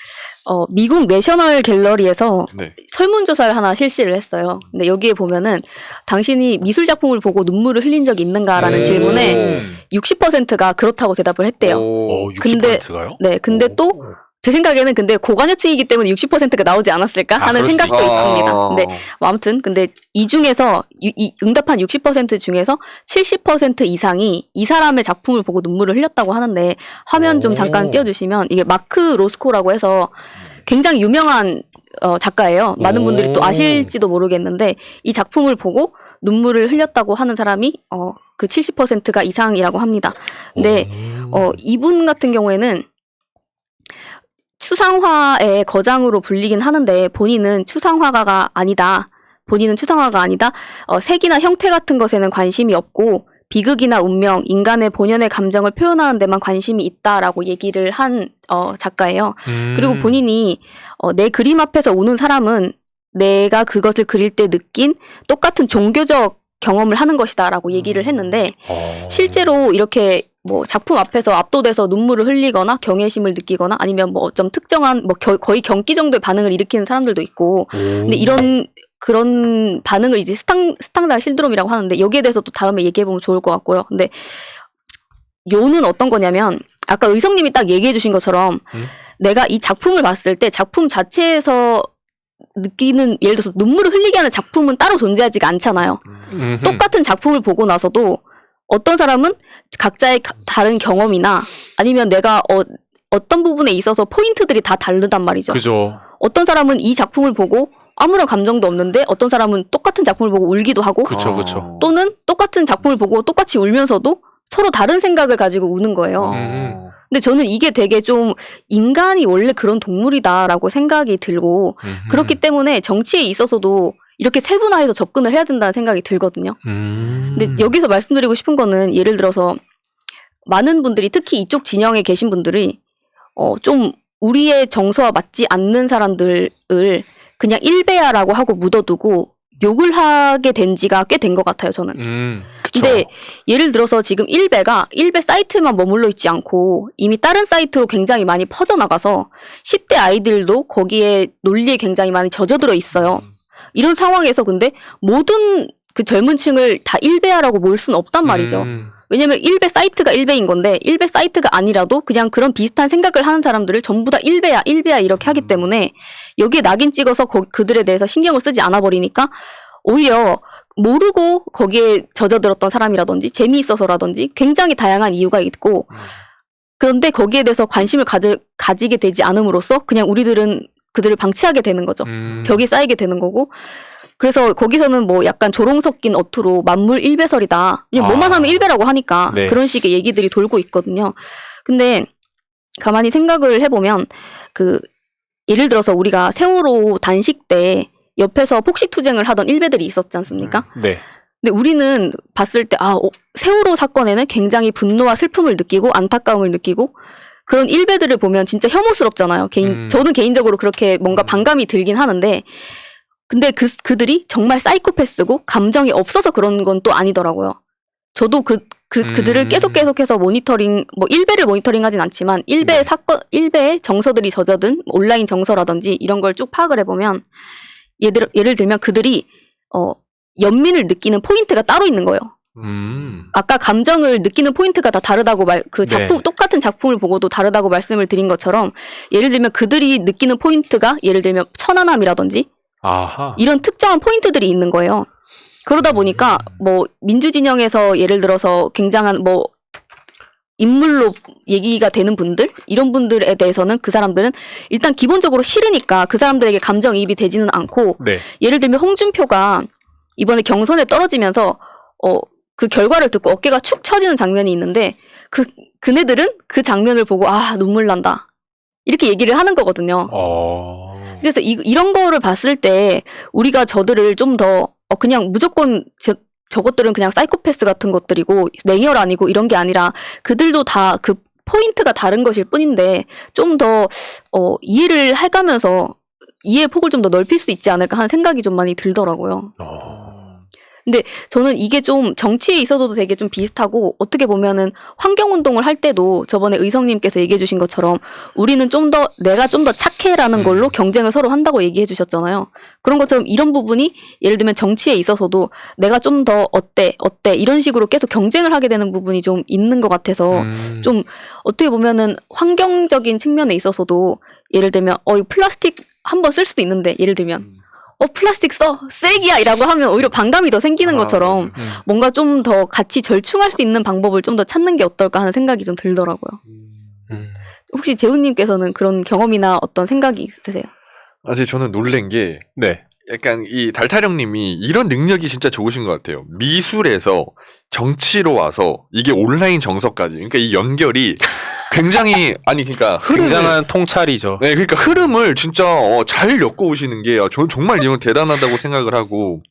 미국 내셔널 갤러리에서 네. 설문조사를 하나 실시를 했어요. 근데 여기에 보면은 당신이 미술 작품을 보고 눈물을 흘린 적이 있는가라는 질문에 60%가 그렇다고 대답을 했대요. 60%가요? 네, 근데 또 제 생각에는 근데 고관여층이기 때문에 60%가 나오지 않았을까 하는 그럴 수도 생각도 있습니다. 근데 뭐 아무튼 근데 이 중에서 이 응답한 60% 중에서 70% 이상이 이 사람의 작품을 보고 눈물을 흘렸다고 하는데, 화면 좀 잠깐 띄워주시면 이게 마크 로스코라고 해서 굉장히 유명한 작가예요. 많은 분들이 또 아실지도 모르겠는데 이 작품을 보고 눈물을 흘렸다고 하는 사람이 그 70%가 이상이라고 합니다. 근데 이분 같은 경우에는 추상화의 거장으로 불리긴 하는데 본인은 추상화가 아니다. 색이나 형태 같은 것에는 관심이 없고 비극이나 운명, 인간의 본연의 감정을 표현하는 데만 관심이 있다라고 얘기를 한 작가예요. 그리고 본인이 내 그림 앞에서 우는 사람은 내가 그것을 그릴 때 느낀 똑같은 종교적 경험을 하는 것이다라고 얘기를 했는데, 실제로 이렇게 뭐 작품 앞에서 압도돼서 눈물을 흘리거나 경외심을 느끼거나 아니면 뭐 좀 특정한 뭐 거의 경기 정도의 반응을 일으키는 사람들도 있고, 근데 그런 반응을 이제 스탕달 신드롬이라고 하는데, 여기에 대해서 또 다음에 얘기해보면 좋을 것 같고요. 근데 요는 어떤 거냐면 아까 의성님이 딱 얘기해 주신 것처럼 내가 이 작품을 봤을 때 작품 자체에서 느끼는, 예를 들어서 눈물을 흘리게 하는 작품은 따로 존재하지가 않잖아요. 똑같은 작품을 보고 나서도 어떤 사람은 각자의 다른 경험이나 아니면 내가 어떤 부분에 있어서 포인트들이 다 다르단 말이죠. 그죠. 어떤 사람은 이 작품을 보고 아무런 감정도 없는데 어떤 사람은 똑같은 작품을 보고 울기도 하고, 그쵸. 또는 똑같은 작품을 보고 똑같이 울면서도 서로 다른 생각을 가지고 우는 거예요. 근데 저는 이게 되게 좀 인간이 원래 그런 동물이다라고 생각이 들고, 그렇기 때문에 정치에 있어서도 이렇게 세분화해서 접근을 해야 된다는 생각이 들거든요. 근데 여기서 말씀드리고 싶은 거는, 예를 들어서 많은 분들이, 특히 이쪽 진영에 계신 분들이 좀 우리의 정서와 맞지 않는 사람들을 그냥 일베야라고 하고 묻어두고 욕을 하게 된 지가 꽤 된 것 같아요, 저는. 그쵸. 근데 예를 들어서 지금 일베 사이트만 머물러 있지 않고 이미 다른 사이트로 굉장히 많이 퍼져나가서 10대 아이들도 거기에 논리에 굉장히 많이 젖어들어 있어요. 이런 상황에서 근데 모든 그 젊은 층을 다 일베야라고 모을 수는 없단 말이죠. 왜냐면 일베 사이트가 일베인 건데 일베 사이트가 아니라도 그냥 그런 비슷한 생각을 하는 사람들을 전부 다 일베야 이렇게 하기 때문에 여기에 낙인 찍어서 그들에 대해서 신경을 쓰지 않아 버리니까 오히려 모르고 거기에 젖어들었던 사람이라든지 재미있어서라든지 굉장히 다양한 이유가 있고 그런데 거기에 대해서 관심을 가지게 되지 않음으로써 그냥 우리들은 그들을 방치하게 되는 거죠. 벽이 쌓이게 되는 거고 그래서 거기서는 뭐 약간 조롱 섞인 어투로 만물 일배설이다. 그냥 뭐만 하면 일배라고 하니까 네. 그런 식의 얘기들이 돌고 있거든요. 근데 가만히 생각을 해보면 예를 들어서 우리가 세월호 단식 때 옆에서 폭식투쟁을 하던 일베들이 있었지 않습니까? 네. 근데 우리는 봤을 때 세월호 사건에는 굉장히 분노와 슬픔을 느끼고 안타까움을 느끼고 그런 일베들을 보면 진짜 혐오스럽잖아요. 저는 개인적으로 그렇게 뭔가 반감이 들긴 하는데 근데 그들이 정말 사이코패스고 감정이 없어서 그런 건 또 아니더라고요. 저도 그들을 계속해서 모니터링, 뭐 일베를 모니터링하진 않지만 일베의 사건, 일베의 정서들이 젖어든 온라인 정서라든지 이런 걸 쭉 파악을 해보면 예를 들면 그들이 연민을 느끼는 포인트가 따로 있는 거예요. 아까 감정을 느끼는 포인트가 다 다르다고 똑같은 작품을 보고도 다르다고 말씀을 드린 것처럼 예를 들면 그들이 느끼는 포인트가 예를 들면 천안함이라든지 아하. 이런 특정한 포인트들이 있는 거예요. 그러다 보니까 뭐 민주진영에서 예를 들어서 굉장한 뭐 인물로 얘기가 되는 분들 이런 분들에 대해서는 그 사람들은 일단 기본적으로 싫으니까 그 사람들에게 감정이입이 되지는 않고 네. 예를 들면 홍준표가 이번에 경선에 떨어지면서 그 결과를 듣고 어깨가 축 처지는 장면이 있는데 그네들은 그 장면을 보고 눈물 난다 이렇게 얘기를 하는 거거든요. 그래서 이런 거를 봤을 때 우리가 저들을 좀 더 그냥 무조건 저것들은 그냥 사이코패스 같은 것들이고 냉혈 아니고 이런 게 아니라 그들도 다 그 포인트가 다른 것일 뿐인데 좀 더 이해를 해가면서 이해의 폭을 좀 더 넓힐 수 있지 않을까 하는 생각이 좀 많이 들더라고요. 근데 저는 이게 좀 정치에 있어서도 되게 좀 비슷하고 어떻게 보면은 환경운동을 할 때도 저번에 의성님께서 얘기해 주신 것처럼 우리는 내가 좀 더 착해라는 걸로 경쟁을 서로 한다고 얘기해 주셨잖아요. 그런 것처럼 이런 부분이 예를 들면 정치에 있어서도 내가 좀 더 어때 이런 식으로 계속 경쟁을 하게 되는 부분이 좀 있는 것 같아서 좀 어떻게 보면은 환경적인 측면에 있어서도 예를 들면 이 플라스틱 한번 쓸 수도 있는데 예를 들면 플라스틱 쓰레기야! 이라고 하면 오히려 반감이 더 생기는 것처럼 뭔가 좀 더 같이 절충할 수 있는 방법을 좀 더 찾는 게 어떨까 하는 생각이 좀 들더라고요. 혹시 재훈님께서는 그런 경험이나 어떤 생각이 있으세요? 근데 저는 놀란 게 네. 약간 이 달타령님이 이런 능력이 진짜 좋으신 것 같아요. 미술에서 정치로 와서 이게 온라인 정서까지. 그러니까 이 연결이 굉장히 그러니까 굉장한 통찰이죠. 네, 그러니까 흐름을 진짜 잘 엮어 오시는 게 저는 정말 이건 대단하다고 생각을 하고.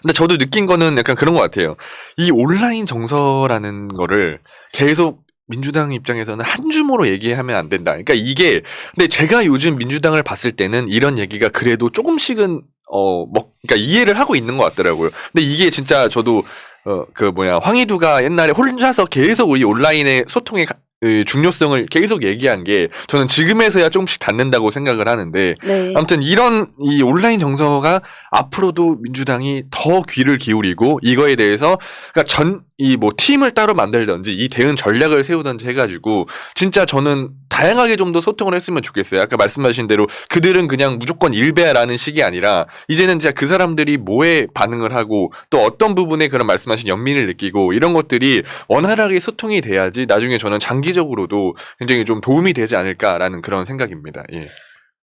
근데 저도 느낀 거는 약간 그런 것 같아요. 이 온라인 정서라는 거를 계속 민주당 입장에서는 한 줌으로 얘기하면 안 된다. 그러니까 이게 근데 제가 요즘 민주당을 봤을 때는 이런 얘기가 그래도 조금씩은 그러니까 이해를 하고 있는 것 같더라고요. 근데 이게 진짜 저도 황희두가 옛날에 혼자서 계속 이 온라인의 소통의 중요성을 계속 얘기한 게 저는 지금에서야 조금씩 닿는다고 생각을 하는데 네. 아무튼 이런 이 온라인 정서가 앞으로도 민주당이 더 귀를 기울이고 이거에 대해서 그러니까 팀을 따로 만들든지 이 대응 전략을 세우든지 해가지고 진짜 저는 다양하게 좀 더 소통을 했으면 좋겠어요. 아까 말씀하신 대로 그들은 그냥 무조건 일배야라는 식이 아니라 이제는 진짜 그 사람들이 뭐에 반응을 하고 또 어떤 부분에 그런 말씀하신 연민을 느끼고 이런 것들이 원활하게 소통이 돼야지 나중에 저는 장기적으로도 굉장히 좀 도움이 되지 않을까라는 그런 생각입니다. 예.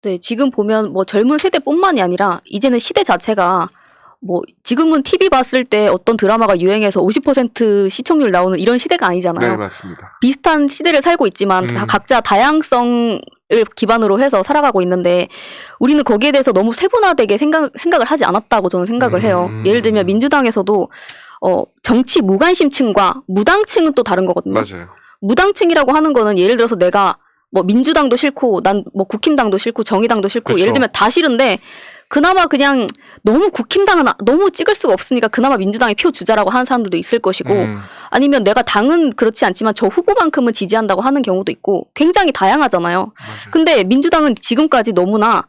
네, 지금 보면 뭐 젊은 세대뿐만이 아니라 이제는 시대 자체가 뭐 지금은 TV 봤을 때 어떤 드라마가 유행해서 50% 시청률 나오는 이런 시대가 아니잖아요. 네, 맞습니다. 비슷한 시대를 살고 있지만 다 각자 다양성을 기반으로 해서 살아가고 있는데 우리는 거기에 대해서 너무 세분화되게 생각을 하지 않았다고 저는 생각을 해요. 예를 들면 민주당에서도 정치 무관심층과 무당층은 또 다른 거거든요. 맞아요. 무당층이라고 하는 거는 예를 들어서 내가 뭐 민주당도 싫고 난 뭐 국힘당도 싫고 정의당도 싫고 그쵸. 예를 들면 다 싫은데 그나마 그냥 너무 국힘당은 너무 찍을 수가 없으니까 그나마 민주당에 표 주자라고 하는 사람들도 있을 것이고 아니면 내가 당은 그렇지 않지만 저 후보만큼은 지지한다고 하는 경우도 있고 굉장히 다양하잖아요. 근데 민주당은 지금까지 너무나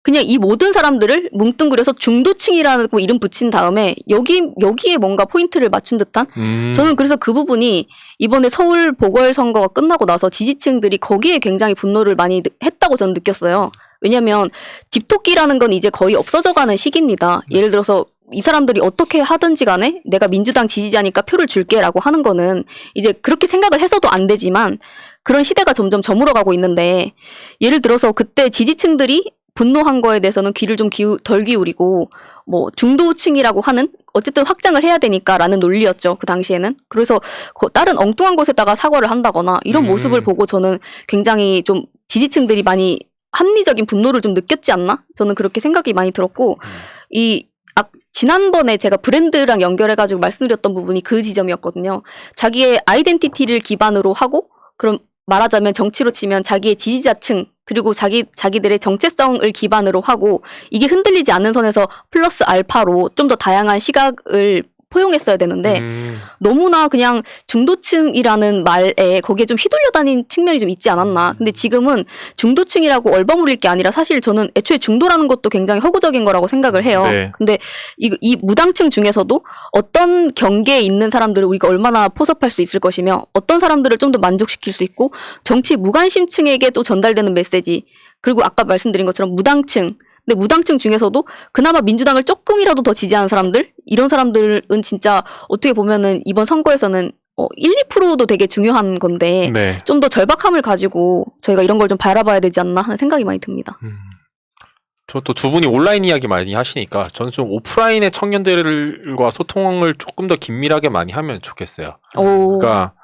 그냥 이 모든 사람들을 뭉뚱그려서 중도층이라고 이름 붙인 다음에 여기에 뭔가 포인트를 맞춘 듯한 저는 그래서 그 부분이 이번에 서울 보궐선거가 끝나고 나서 지지층들이 거기에 굉장히 분노를 많이 했다고 저는 느꼈어요. 왜냐하면 집토끼라는 건 이제 거의 없어져가는 시기입니다. 예를 들어서 이 사람들이 어떻게 하든지 간에 내가 민주당 지지자니까 표를 줄게라고 하는 거는 이제 그렇게 생각을 해서도 안 되지만 그런 시대가 점점 저물어가고 있는데 예를 들어서 그때 지지층들이 분노한 거에 대해서는 귀를 좀 덜 기울이고 뭐 중도층이라고 하는 어쨌든 확장을 해야 되니까라는 논리였죠. 그 당시에는. 그래서 다른 엉뚱한 곳에다가 사과를 한다거나 이런 모습을 보고 저는 굉장히 좀 지지층들이 많이 합리적인 분노를 좀 느꼈지 않나? 저는 그렇게 생각이 많이 들었고 지난번에 제가 브랜드랑 연결해가지고 말씀드렸던 부분이 그 지점이었거든요. 자기의 아이덴티티를 기반으로 하고 그럼 말하자면 정치로 치면 자기의 지지자층 그리고 자기들의 정체성을 기반으로 하고 이게 흔들리지 않는 선에서 플러스 알파로 좀 더 다양한 시각을 포용했어야 되는데 너무나 그냥 중도층이라는 말에 거기에 좀 휘둘려 다닌 측면이 좀 있지 않았나. 근데 지금은 중도층이라고 얼버무릴 게 아니라 사실 저는 애초에 중도라는 것도 굉장히 허구적인 거라고 생각을 해요. 네. 근데 이 무당층 중에서도 어떤 경계에 있는 사람들을 우리가 얼마나 포섭할 수 있을 것이며 어떤 사람들을 좀 더 만족시킬 수 있고 정치 무관심층에게 또 전달되는 메시지 그리고 아까 말씀드린 것처럼 무당층 근데 무당층 중에서도 그나마 민주당을 조금이라도 더 지지하는 사람들 이런 사람들은 진짜 어떻게 보면은 이번 선거에서는 1, 2%도 되게 중요한 건데 네. 좀 더 절박함을 가지고 저희가 이런 걸 좀 바라봐야 되지 않나 하는 생각이 많이 듭니다. 저 또 두 분이 온라인 이야기 많이 하시니까 저는 좀 오프라인의 청년들과 소통을 조금 더 긴밀하게 많이 하면 좋겠어요. 그러니까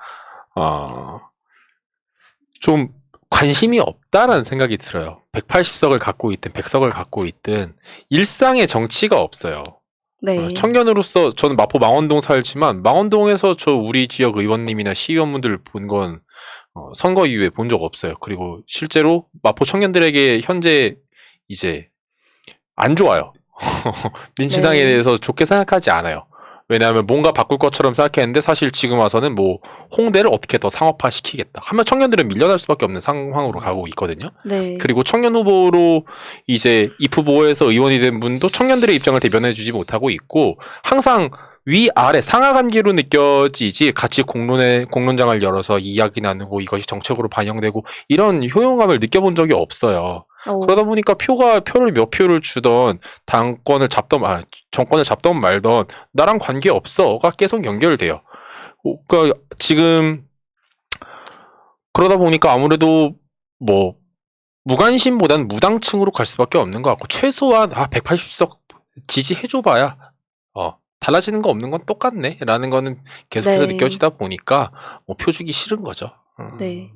좀 관심이 없다라는 생각이 들어요. 180석을 갖고 있든 100석을 갖고 있든 일상의 정치가 없어요. 네. 청년으로서 저는 마포 망원동 살지만 망원동에서 저 우리 지역 의원님이나 시의원분들 본 건 선거 이후에 본 적 없어요. 그리고 실제로 마포 청년들에게 현재 이제 안 좋아요. 민주당에 네. 대해서 좋게 생각하지 않아요. 왜냐하면 뭔가 바꿀 것처럼 생각했는데 사실 지금 와서는 뭐 홍대를 어떻게 더 상업화 시키겠다 하면 청년들은 밀려날 수밖에 없는 상황으로 가고 있거든요. 네. 그리고 청년 후보로 이제 입 후보에서 의원이 된 분도 청년들의 입장을 대변해주지 못하고 있고 항상 위아래 상하 관계로 느껴지지 같이 공론장을 열어서 이야기 나누고 이것이 정책으로 반영되고 이런 효용감을 느껴본 적이 없어요. 그러다 보니까 표를 몇 표를 주던 정권을 잡던 말던 나랑 관계 없어가 계속 연결돼요. 그러니까 지금 그러다 보니까 아무래도 뭐 무관심보다는 무당층으로 갈 수밖에 없는 것 같고 최소한 180석 지지해줘봐야 달라지는 거 없는 건 똑같네 라는 거는 계속해서 네. 느껴지다 보니까 뭐 표 주기 싫은 거죠. 네.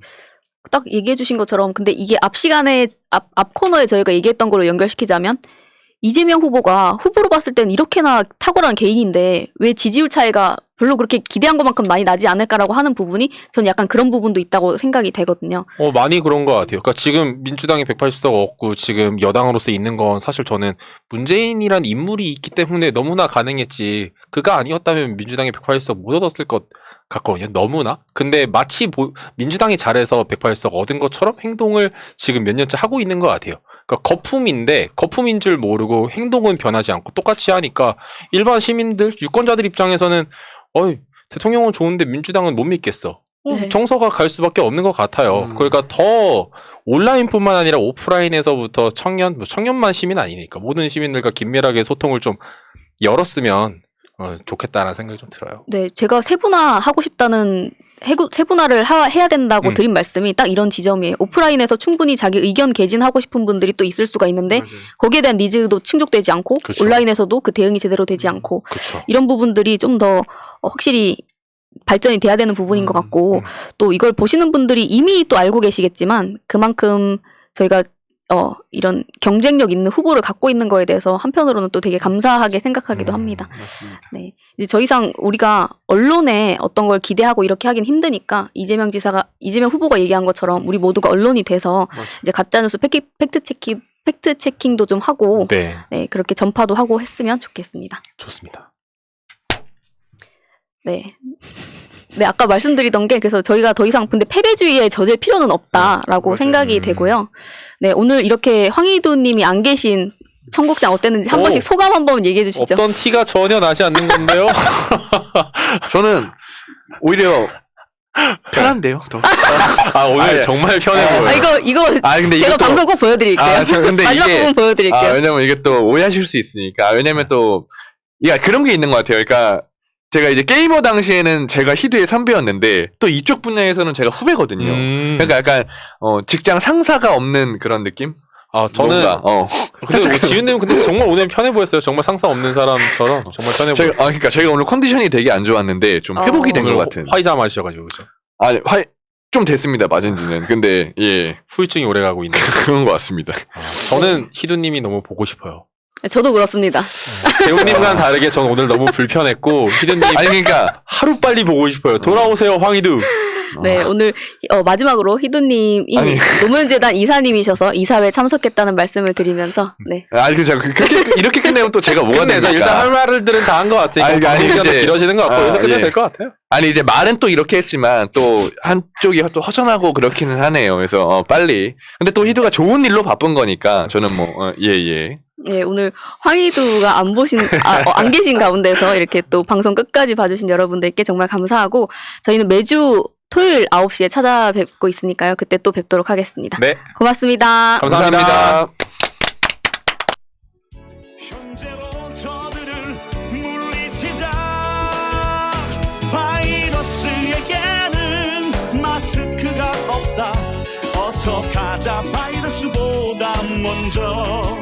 딱 얘기해 주신 것처럼 근데 이게 앞 시간에 앞 코너에 저희가 얘기했던 걸로 연결시키자면 이재명 후보가 후보로 봤을 때는 이렇게나 탁월한 개인인데 왜 지지율 차이가 별로 그렇게 기대한 것만큼 많이 나지 않을까라고 하는 부분이 전 약간 그런 부분도 있다고 생각이 되거든요. 많이 그런 것 같아요. 그러니까 지금 민주당이 180석 얻고 지금 여당으로서 있는 건 사실 저는 문재인이란 인물이 있기 때문에 너무나 가능했지 그가 아니었다면 민주당이 180석 못 얻었을 것 같거든요. 너무나. 근데 마치 민주당이 잘해서 180석 얻은 것처럼 행동을 지금 몇 년째 하고 있는 것 같아요. 그러니까 거품인 줄 모르고 행동은 변하지 않고 똑같이 하니까 일반 시민들, 유권자들 입장에서는 대통령은 좋은데 민주당은 못 믿겠어. 네. 정서가 갈 수밖에 없는 것 같아요. 그러니까 더 온라인뿐만 아니라 오프라인에서부터 청년만 시민 아니니까 모든 시민들과 긴밀하게 소통을 좀 열었으면 좋겠다는 생각이 좀 들어요. 네, 제가 세분화하고 싶다는 세분화를 해야 된다고 드린 말씀이 딱 이런 지점이에요. 오프라인에서 충분히 자기 의견 개진하고 싶은 분들이 또 있을 수가 있는데 맞아요. 거기에 대한 니즈도 충족되지 않고 그쵸. 온라인에서도 그 대응이 제대로 되지 않고 그렇죠. 이런 부분들이 좀 더 확실히 발전이 돼야 되는 부분인 것 같고 또 이걸 보시는 분들이 이미 또 알고 계시겠지만 그만큼 저희가 이런 경쟁력 있는 후보를 갖고 있는 거에 대해서 한편으로는 또 되게 감사하게 생각하기도 합니다. 맞습니다. 네. 이제 더 이상 우리가 언론에 어떤 걸 기대하고 이렇게 하긴 힘드니까 이재명 후보가 얘기한 것처럼 우리 모두가 언론이 돼서 맞아. 이제 가짜뉴스 팩트 팩트 체킹도 좀 하고 네, 네, 그렇게 전파도 하고 했으면 좋겠습니다. 좋습니다. 네. 네, 아까 말씀드리던 게 그래서 저희가 더 이상 근데 패배주의에 젖을 필요는 없다라고 맞아요. 생각이 되고요. 네, 오늘 이렇게 황희도 님이 안 계신 청국장 어땠는지 한 오. 번씩 소감 한번 얘기해 주시죠. 없던 티가 전혀 나지 않는 건데요. 저는 오히려 편한데요. 더. 아, 오늘 아니, 정말 편해 보여요. 아, 이거 근데 제가 이것도- 방송 꼭 보여드릴게요. 근데 마지막 이게 부분 보여드릴게요. 왜냐면 이게 또 오해하실 수 있으니까. 왜냐면 또 그런 게 있는 것 같아요. 그러니까 제가 이제 게이머 당시에는 제가 희두의 선배였는데 또 이쪽 분야에서는 제가 후배거든요. 그러니까 약간 직장 상사가 없는 그런 느낌? 아, 저는 뭔가, 근데 뭐 지윤님 근데 정말 오늘 편해 보였어요. 정말 상사 없는 사람처럼 정말 편해 보여요. 그러니까 제가 오늘 컨디션이 되게 안 좋았는데 좀 회복이 된 것 오늘 같은. 화이자 마셔가지고 그죠? 아니 좀 됐습니다. 맞은 지는. 근데 예 후유증이 오래가고 있는. 그런 것 같습니다. 저는 희두님이 너무 보고 싶어요. 저도 그렇습니다. 재훈님과는 다르게 저는 오늘 너무 불편했고 희두님 아니 그러니까 하루 빨리 보고 싶어요. 돌아오세요, 황희두. 네, 오늘 마지막으로 희도님이 아니. 노무현재단 이사님이셔서 이사회에 참석했다는 말씀을 드리면서 네. 그렇게 이렇게 끝내면 또 제가 뭐가 끝내자. 됩니까? 일단 할 말들은 다 한 것 같으니까 아니, 방송 시간도 이제- 길어지는 것 같고 그래서 끝내도 예. 될 것 같아요. 아니 이제 말은 또 이렇게 했지만 또 한쪽이 또 허전하고 그렇기는 하네요. 그래서 빨리. 근데 또 희두가 좋은 일로 바쁜 거니까 저는 뭐 예. 네, 오늘 황희두가 안 계신 가운데서 이렇게 또 방송 끝까지 봐주신 여러분들께 정말 감사하고 저희는 매주 토요일 9시에 찾아뵙고 있으니까요. 그때 또 뵙도록 하겠습니다. 네, 고맙습니다. 감사합니다. 현재로 저들을 물리치자. 바이러스에게는 마스크가 없다. 어서 가자 바이러스보다 먼저.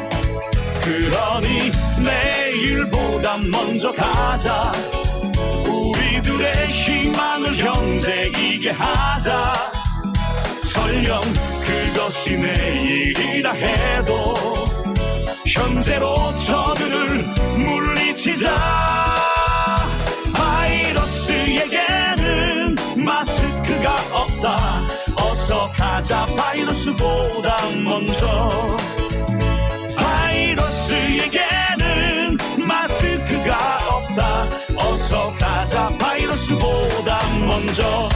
그러니 내일보다 먼저 가자. 우리들의 희망을 형제이게 하자. 설령 그것이 내일이라 해도 현재로 저들을 물리치자. 바이러스에게는 마스크가 없다. 어서 가자 바이러스보다 먼저. 바이러스에게는 마스크가 없다. 어서 가자 바이러스보다 먼저.